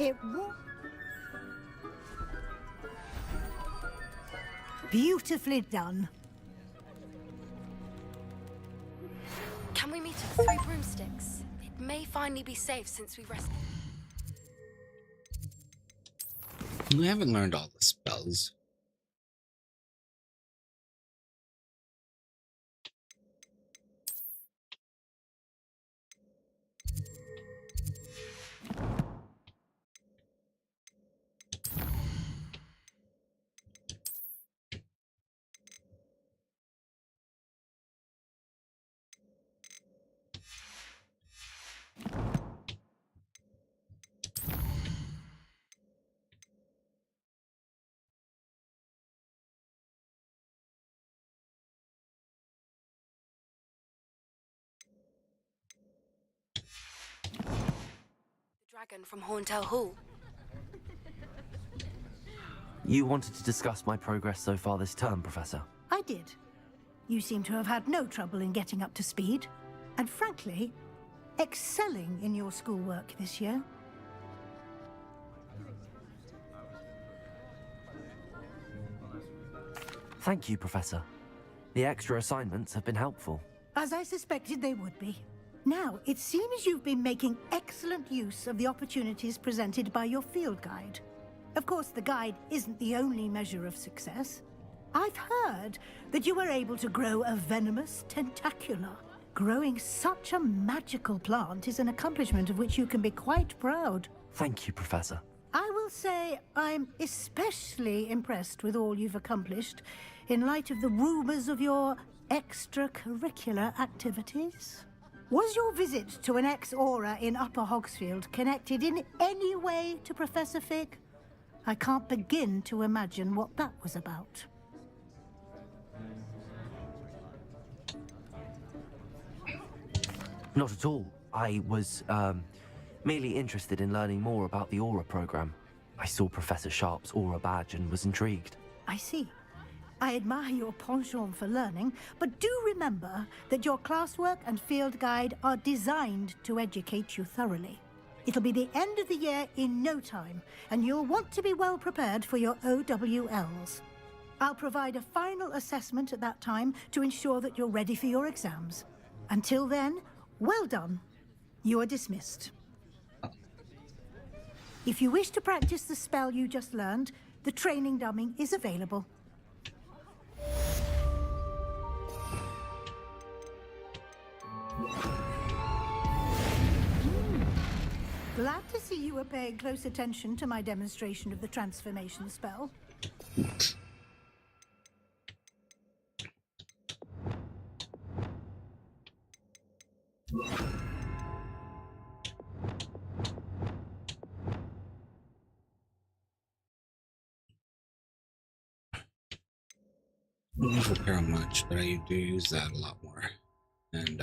It won't. Beautifully done. Can we meet at 3 broomsticks? It may finally be safe since we rested. We haven't learned all the spells. Dragon from Horntail Hall. You wanted to discuss my progress so far this term, Professor? I did. You seem to have had no trouble in getting up to speed. And frankly, excelling in your schoolwork this year. Thank you, Professor. The extra assignments have been helpful. As I suspected they would be. Now, it seems you've been making excellent use of the opportunities presented by your field guide. Of course, the guide isn't the only measure of success. I've heard that you were able to grow a venomous tentacula. Growing such a magical plant is an accomplishment of which you can be quite proud. Thank you, Professor. I will say I'm especially impressed with all you've accomplished in light of the rumors of your extracurricular activities. Was your visit to an ex-aura in Upper Hogsfield connected in any way to Professor Fig? I can't begin to imagine what that was about. Not at all. I was, merely interested in learning more about the Aura program. I saw Professor Sharp's Aura badge and was intrigued. I see. I admire your penchant for learning, but do remember that your classwork and field guide are designed to educate you thoroughly. It'll be the end of the year in no time, and you'll want to be well prepared for your OWLs. I'll provide a final assessment at that time to ensure that you're ready for your exams. Until then, well done. You are dismissed. If you wish to practice the spell you just learned, the training dummy is available. Glad to see you were paying close attention to my demonstration of the transformation spell. I don't use repair much, but I do use that a lot more. And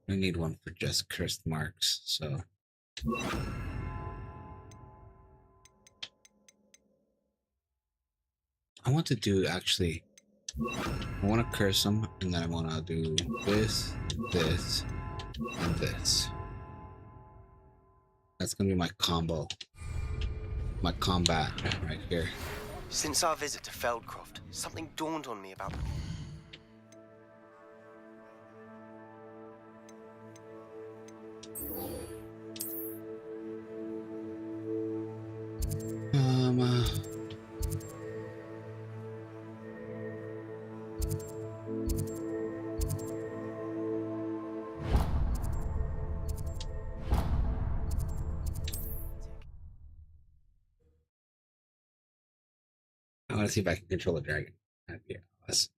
I need one for just cursed marks, so I want to do actually I want to curse them, and then I want to do this, this, and this. That's gonna be my combo. My combat right here. Since our visit to Feldcroft, something dawned on me about... I want to see if I can control a dragon. That'd be awesome.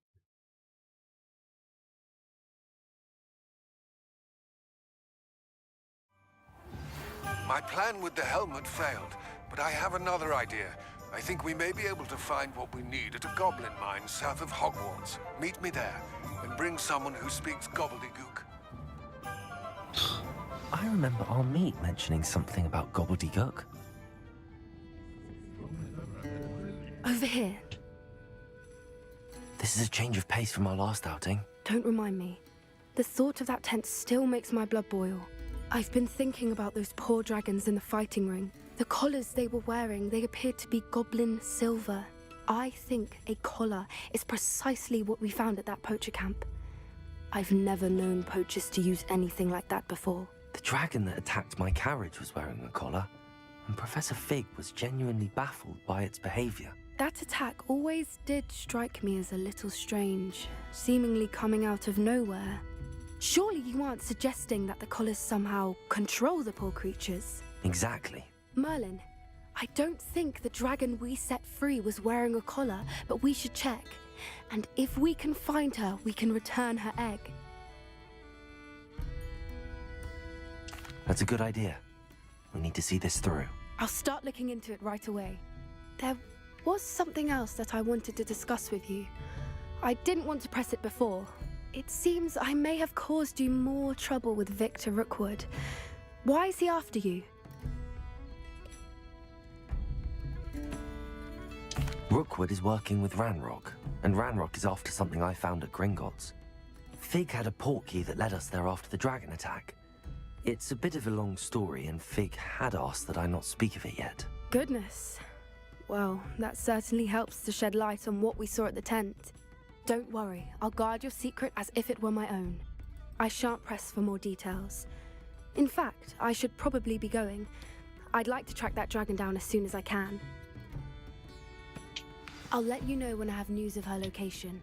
My plan with the helmet failed, but I have another idea. I think we may be able to find what we need at a goblin mine south of Hogwarts. Meet me there, and bring someone who speaks gobbledygook. I remember our meet mentioning something about gobbledygook. Over here. This is a change of pace from our last outing. Don't remind me. The thought of that tent still makes my blood boil. I've been thinking about those poor dragons in the fighting ring. The collars they were wearing, they appeared to be goblin silver. I think a collar is precisely what we found at that poacher camp. I've never known poachers to use anything like that before. The dragon that attacked my carriage was wearing a collar, and Professor Fig was genuinely baffled by its behavior. That attack always did strike me as a little strange, seemingly coming out of nowhere. Surely you aren't suggesting that the collars somehow control the poor creatures? Exactly. Merlin, I don't think the dragon we set free was wearing a collar, but we should check. And if we can find her, we can return her egg. That's a good idea. We need to see this through. I'll start looking into it right away. There was something else that I wanted to discuss with you. I didn't want to press it before. It seems I may have caused you more trouble with Victor Rookwood. Why is he after you? Rookwood is working with Ranrock, and Ranrock is after something I found at Gringotts. Fig had a portkey that led us there after the dragon attack. It's a bit of a long story, and Fig had asked that I not speak of it yet. Goodness. Well, that certainly helps to shed light on what we saw at the tent. Don't worry, I'll guard your secret as if it were my own. I shan't press for more details. In fact, I should probably be going. I'd like to track that dragon down as soon as I can. I'll let you know when I have news of her location.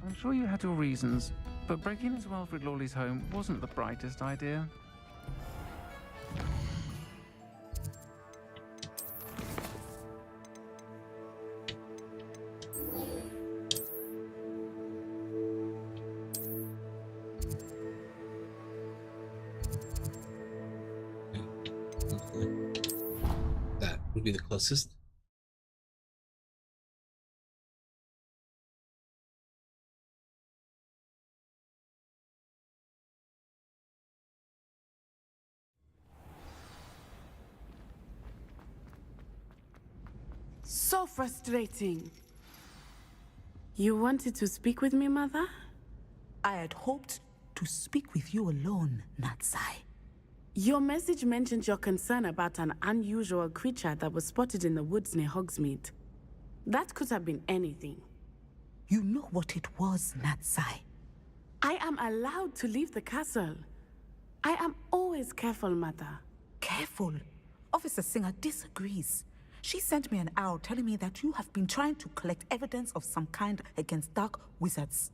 I'm sure you had your reasons, but breaking into Wilfred Lawley's home wasn't the brightest idea. That would be the closest. So frustrating. You wanted to speak with me, Mother? I had hoped to speak with you alone, Natsai. Your message mentioned your concern about an unusual creature that was spotted in the woods near Hogsmeade. That could have been anything. You know what it was, Natsai. I am allowed to leave the castle. I am always careful, Mother. Careful? Officer Singer disagrees. She sent me an owl telling me that you have been trying to collect evidence of some kind against dark wizards.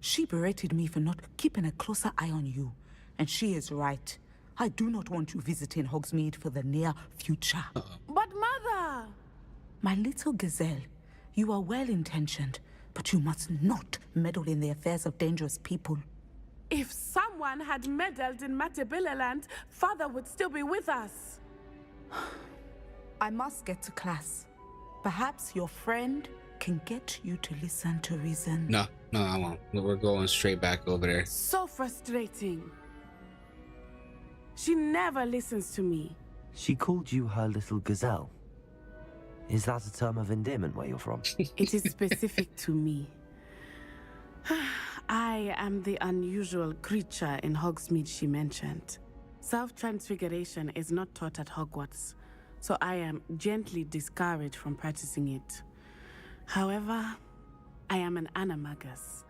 She berated me for not keeping a closer eye on you. And she is right. I do not want you visiting Hogsmeade for the near future. But Mother! My little gazelle, you are well-intentioned, but you must not meddle in the affairs of dangerous people. If someone had meddled in Matabeleland, Father would still be with us. I must get to class. Perhaps your friend can get you to listen to reason. No, I won't. We're going straight back over there. So frustrating. She never listens to me. She called you her little gazelle. Is that a term of endearment where you're from? It is specific to me. I am the unusual creature in Hogsmeade she mentioned. Self-transfiguration is not taught at Hogwarts, so I am gently discouraged from practicing it. However, I am an animagus,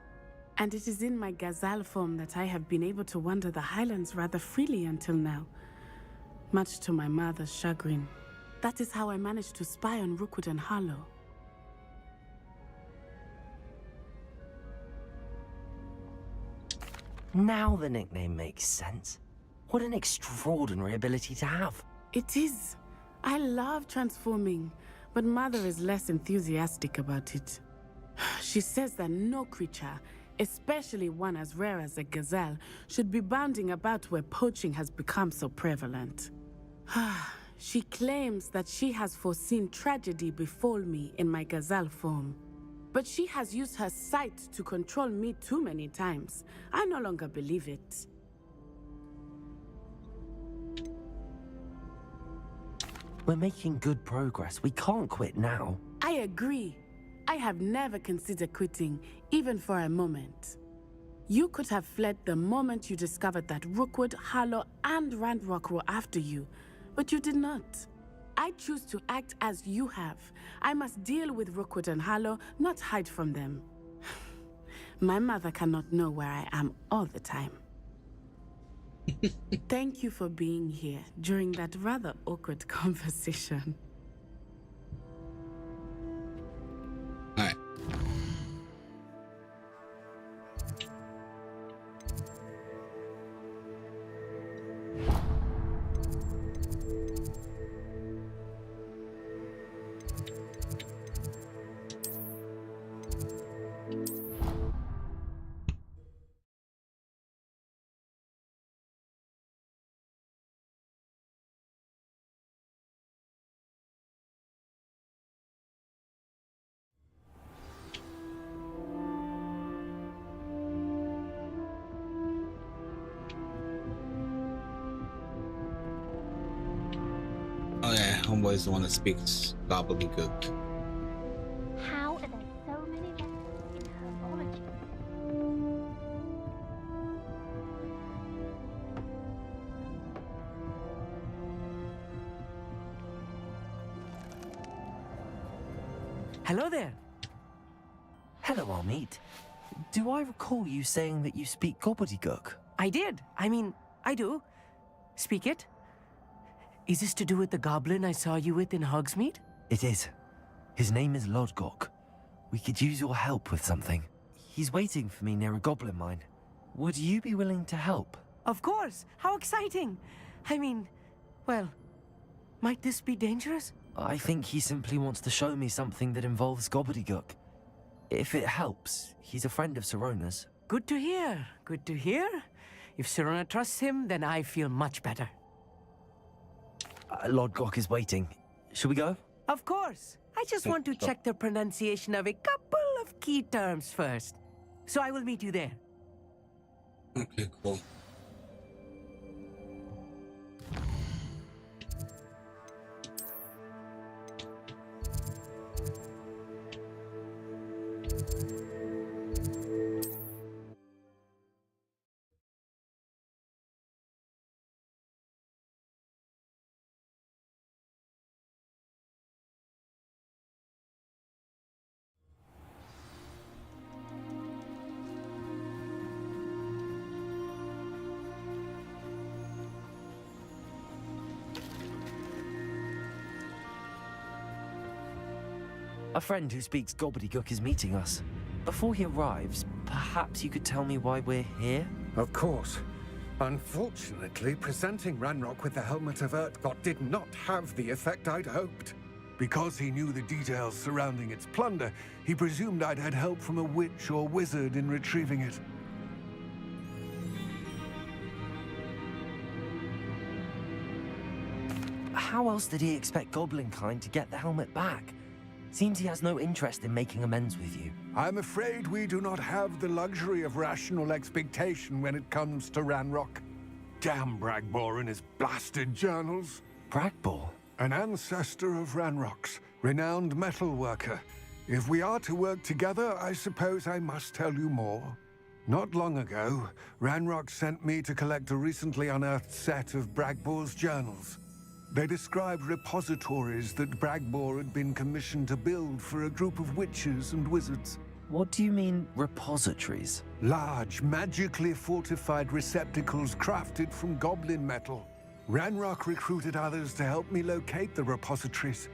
and it is in my gazelle form that I have been able to wander the Highlands rather freely until now, much to my mother's chagrin. That is how I managed to spy on Rookwood and Harlow. Now the nickname makes sense. What an extraordinary ability to have. It is. I love transforming, but Mother is less enthusiastic about it. She says that no creature, especially one as rare as a gazelle, should be bounding about where poaching has become so prevalent. She claims that she has foreseen tragedy befall me in my gazelle form. But she has used her sight to control me too many times. I no longer believe it. We're making good progress. We can't quit now. I agree. I have never considered quitting, even for a moment. You could have fled the moment you discovered that Rookwood, Harlow, and Ranrock were after you, but you did not. I choose to act as you have. I must deal with Rookwood and Harlow, not hide from them. My mother cannot know where I am all the time. Thank you for being here during that rather awkward conversation. All right. Oh yeah, homeboy's the one that speaks gobbledygook. How are there so many letters in herbology? Hello there. Hello, Almeet. Do I recall you saying that you speak gobbledygook? I did. I mean, I do. Speak it. Is this to do with the goblin I saw you with in Hogsmeade? It is. His name is Lodgok. We could use your help with something. He's waiting for me near a goblin mine. Would you be willing to help? Of course. How exciting. I mean, well, might this be dangerous? I think he simply wants to show me something that involves gobbledygook. If it helps, he's a friend of Sirona's. Good to hear. Good to hear. If Sirona trusts him, then I feel much better. Lodgok is waiting. Shall we go? Of course. I just want to check the pronunciation of a couple of key terms first. So I will meet you there. Okay, cool. A friend who speaks gobbledygook is meeting us. Before he arrives, perhaps you could tell me why we're here? Of course. Unfortunately, presenting Ranrock with the Helmet of Urtkot did not have the effect I'd hoped. Because he knew the details surrounding its plunder, he presumed I'd had help from a witch or wizard in retrieving it. How else did he expect Goblinkind to get the helmet back? Seems he has no interest in making amends with you. I'm afraid we do not have the luxury of rational expectation when it comes to Ranrock. Damn Bragbor and his blasted journals. Bragbor? An ancestor of Ranrock's, renowned metal worker. If we are to work together, I suppose I must tell you more. Not long ago, Ranrock sent me to collect a recently unearthed set of Bragbor's journals. They described repositories that Bragbor had been commissioned to build for a group of witches and wizards. What do you mean, repositories? Large, magically fortified receptacles crafted from goblin metal. Ranrock recruited others to help me locate the repositories.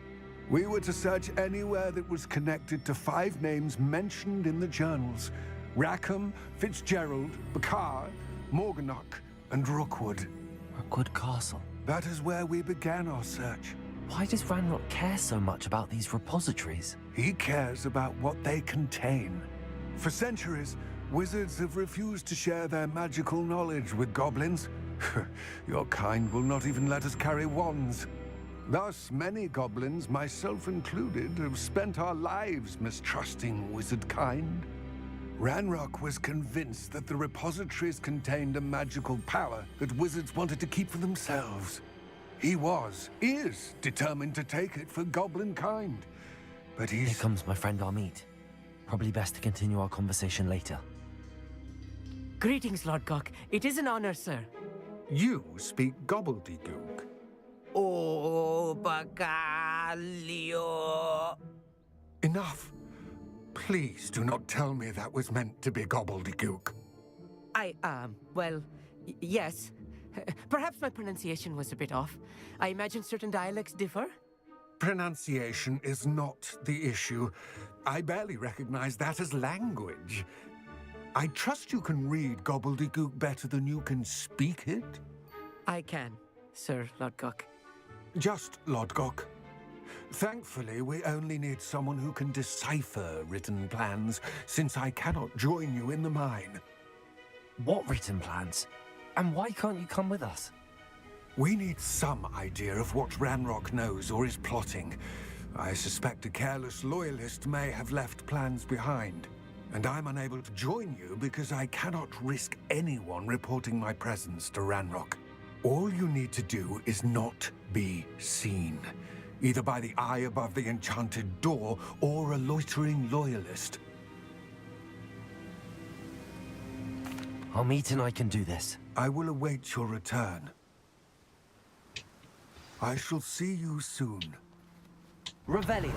We were to search anywhere that was connected to 5 names mentioned in the journals: Rackham, Fitzgerald, Bakar, Morganach, and Rookwood. Rookwood Castle. That is where we began our search. Why does Ranrock care so much about these repositories? He cares about what they contain. For centuries, wizards have refused to share their magical knowledge with goblins. Your kind will not even let us carry wands. Thus, many goblins, myself included, have spent our lives mistrusting wizard kind. Ranrock was convinced that the repositories contained a magical power that wizards wanted to keep for themselves. He is determined to take it for goblin kind. But Here comes my friend Amit. Probably best to continue our conversation later. Greetings, Lord Cock. It is an honor, sir. You speak gobbledygook. Oh, Bagalio. Enough. Please do not tell me that was meant to be gobbledygook. Well, yes. Perhaps my pronunciation was a bit off. I imagine certain dialects differ. Pronunciation is not the issue. I barely recognize that as language. I trust you can read gobbledygook better than you can speak it? I can, Sir Lodgok. Just Lodgok. Thankfully, we only need someone who can decipher written plans, since I cannot join you in the mine. What written plans? And why can't you come with us? We need some idea of what Ranrock knows or is plotting. I suspect a careless loyalist may have left plans behind. And I'm unable to join you because I cannot risk anyone reporting my presence to Ranrock. All you need to do is not be seen, either by the eye above the enchanted door or a loitering loyalist. Amit and I can do this. I will await your return. I shall see you soon. Revelio.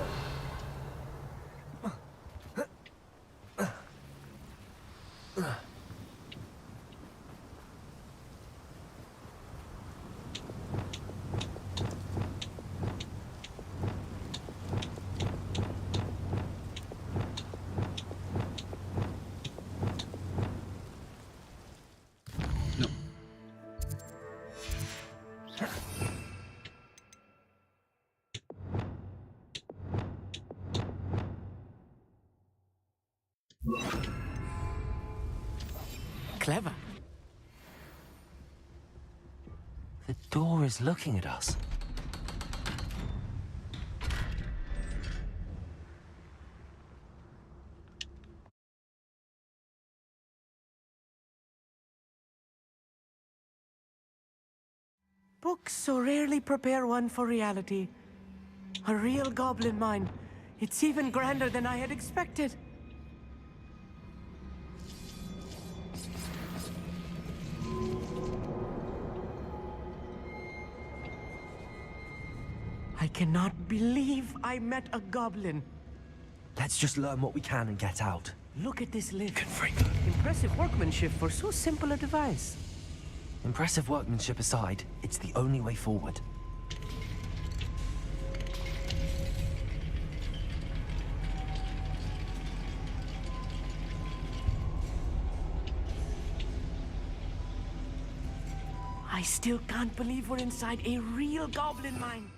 Clever. The door is looking at us. Books so rarely prepare one for reality. A real goblin mine. It's even grander than I had expected. I cannot believe I met a goblin. Let's just learn what we can and get out. Look at this lift. Impressive workmanship for so simple a device. Impressive workmanship aside, it's the only way forward. I still can't believe we're inside a real goblin mine.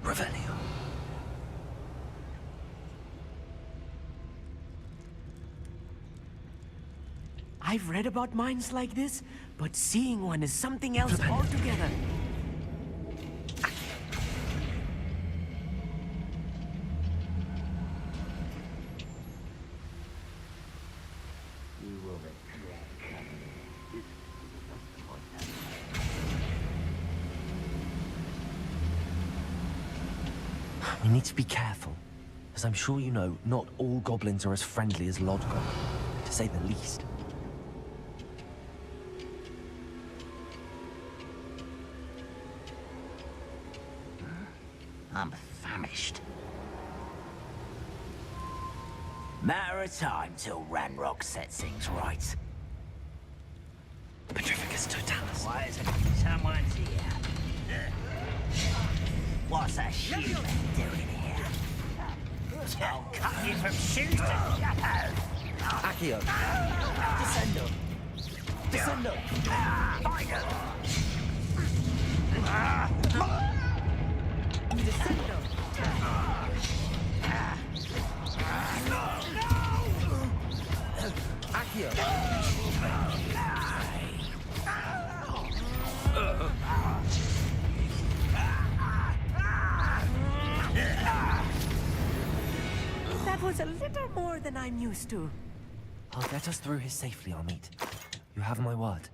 Revelio. I've read about mines like this, but seeing one is something else altogether. We need to be careful. As I'm sure you know, not all goblins are as friendly as Lodgok, to say the least. I'm famished. Matter of time till Ranrock sets things right. Petrificus Totalis. Why is it someone's here? What's a human doing here? I'll cut you from shoes to shadow. Accio. Descendo. Descendo. Find him. Descendo. Accio. That was a little more than I'm used to. I'll get us through here safely, Amit. You have my word.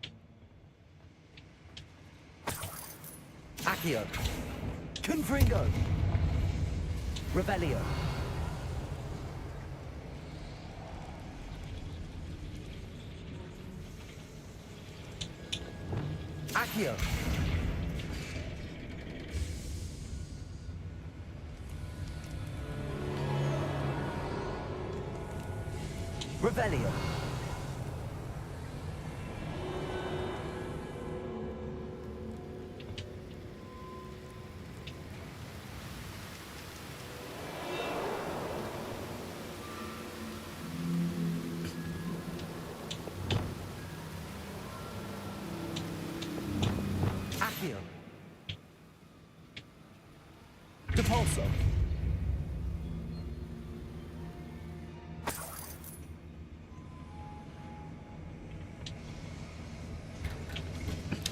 Accio. Confringo. Revelio. Accio. Revelio. Accio. Depulso.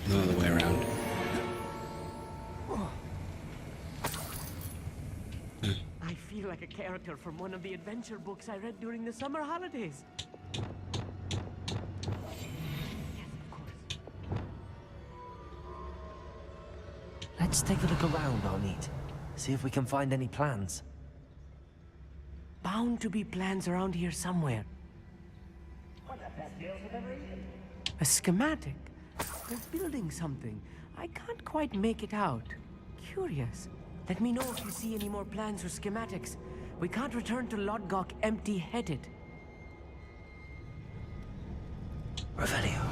No other way around. I feel like a character from one of the adventure books I read during the summer holidays. Let's take a look around, Amit. See if we can find any plans. Bound to be plans around here somewhere. A schematic? They're building something. I can't quite make it out. Curious. Let me know if you see any more plans or schematics. We can't return to Lodgok empty-headed. Revelio.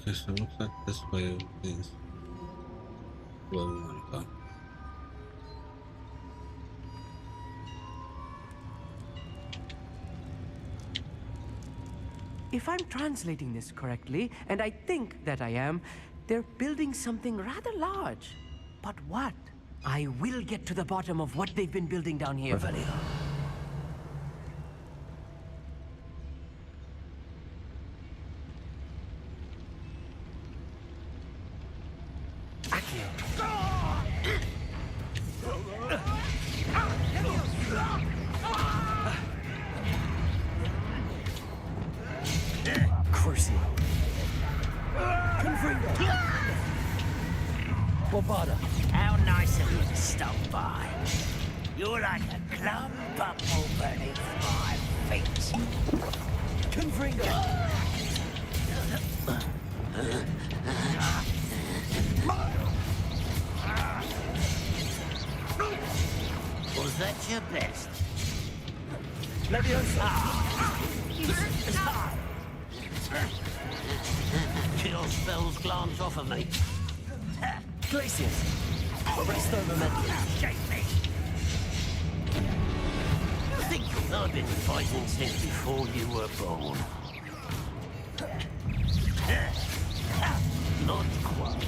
Okay, so it looks like this way is where we want to go. If I'm translating this correctly, and I think that I am, they're building something rather large. But what? I will get to the bottom of what they've been building down here. Revelio. Crucio. Confringo. Bobada. How nice of you to stop by. You're like a glum bumble beneath my feet. Confringo! Was that your best? Leviosa! Kill spells glance off of me. Glacius! Resto momentum! Shake me! I think I've been fighting since before you were born. Not quite.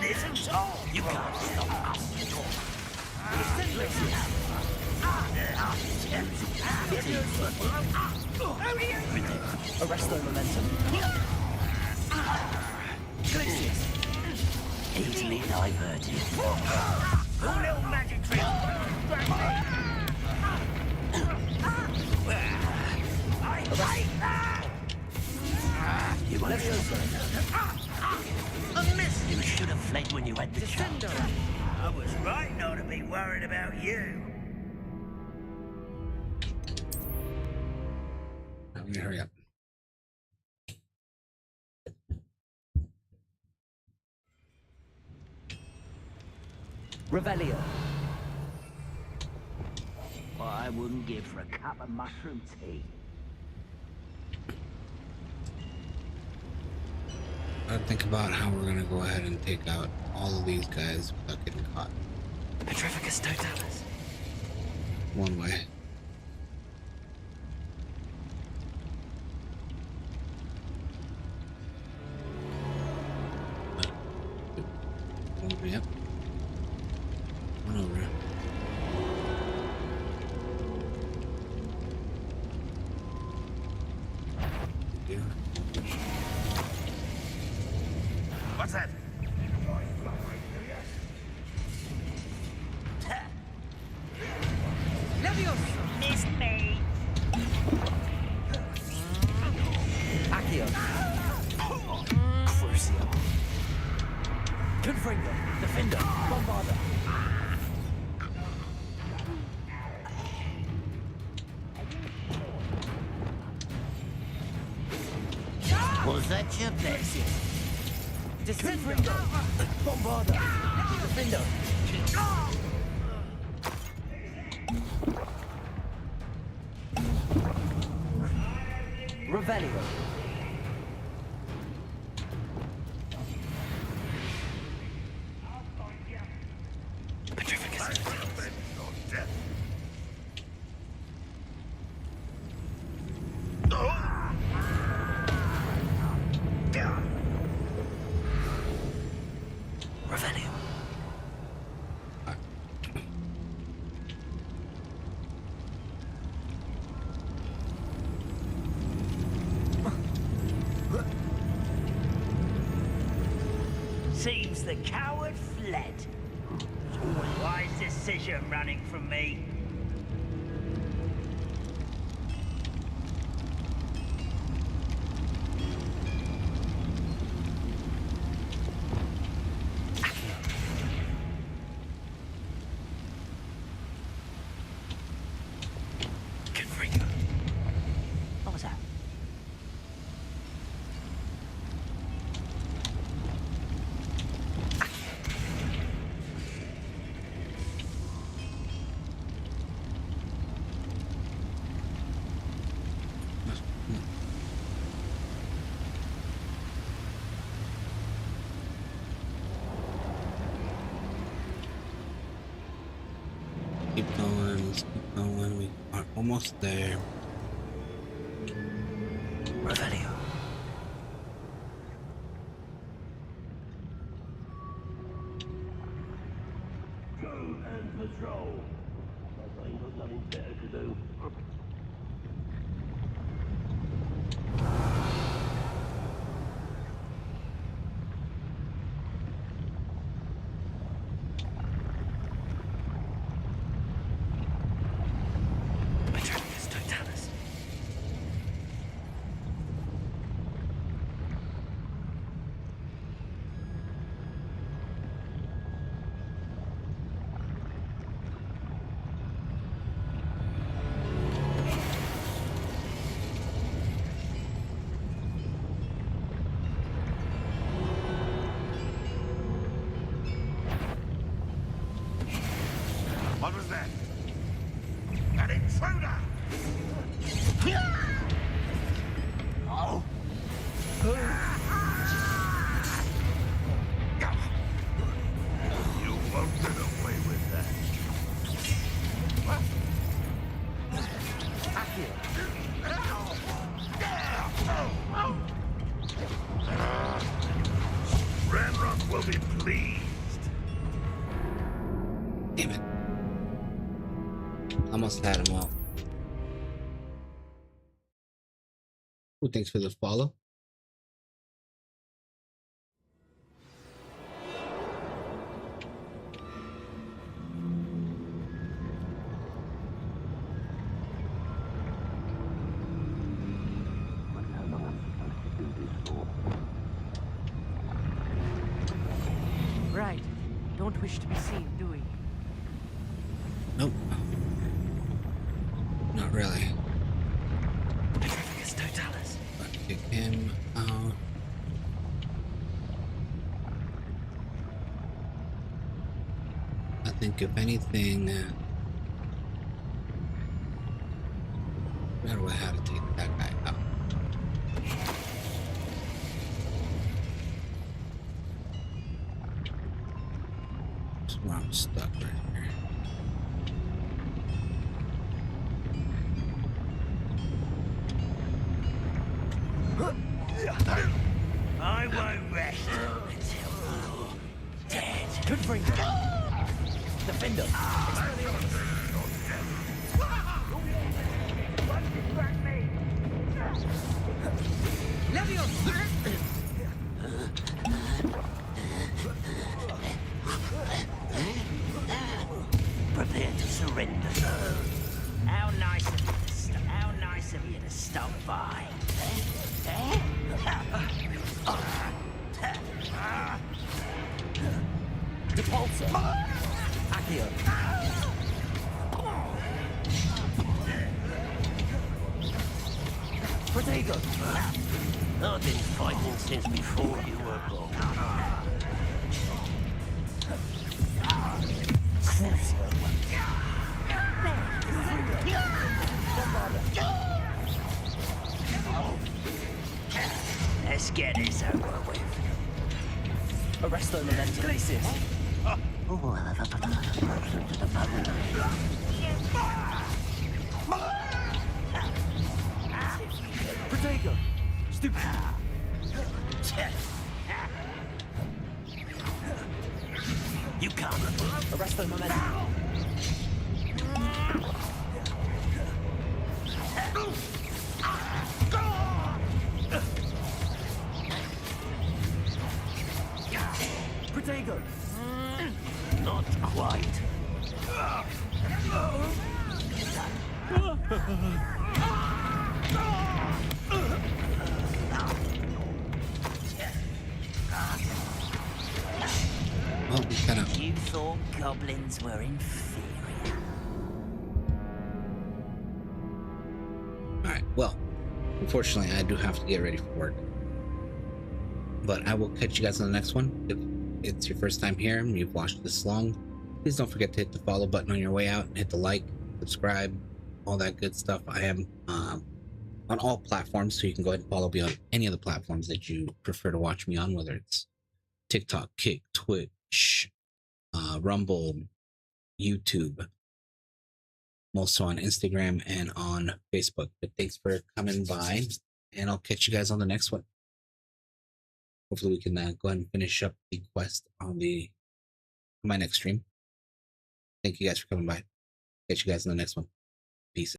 Isn't all? You can't stop us. Arresto momentum. Glacius! Easily diverted. Cool little magic trick. I hate that! You won't I missed. You should have fled when you had the chance. I was right not to be worried about you. I'm gonna hurry up. Revelio. What I wouldn't give for a cup of mushroom tea. Gotta think about how we're gonna go ahead and take out all of these guys without getting caught. Petrificus totalis. One way. Over, yep. One over. Yeah. What's that? Missed me. Accio. Crucio. Confringo. Defender. Bombarder. Was that your best? Confringo. Bombarder. Defender. Revelio. Petrificus. Revelio. Seems the coward fled. Wise decision running from me. What was that? Keep going, let's keep going. We are almost there. Revelio. Go and patrol. I ain't got nothing better to do. Petrificus totalis. almost had him all. Ooh, thanks for the follow. Right. Don't wish to be seen, do we? Nope. Not really. Totalis. But kick him out. I think if anything, figure out how to take that guy out. That's where I'm stuck right here. I won't rest until you're dead. Good for you. Defender. Prepare to surrender. How nice of you to stop by. Depulsor. Accio. Protego. I've been fighting since before you were born. Let's get this over with. Arresto Memento. Glacius. Protego. Stupid. You can't. Arresto Memento. Protego. Not quite. Well, we kind of. You thought goblins were inferior. Alright, well, unfortunately, I do have to get ready for work. But I will catch you guys on the next one. If it's your first time here and you've watched this long, please don't forget to hit the follow button on your way out, hit the like, subscribe, all that good stuff. I am on all platforms, so you can go ahead and follow me on any of the platforms that you prefer to watch me on, whether it's TikTok, Kick, Twitch, Rumble, YouTube. I'm also on Instagram and on Facebook. But thanks for coming by, and I'll catch you guys on the next one. Hopefully we can go ahead and finish up the quest on my next stream. Thank you guys for coming by. Catch you guys in the next one.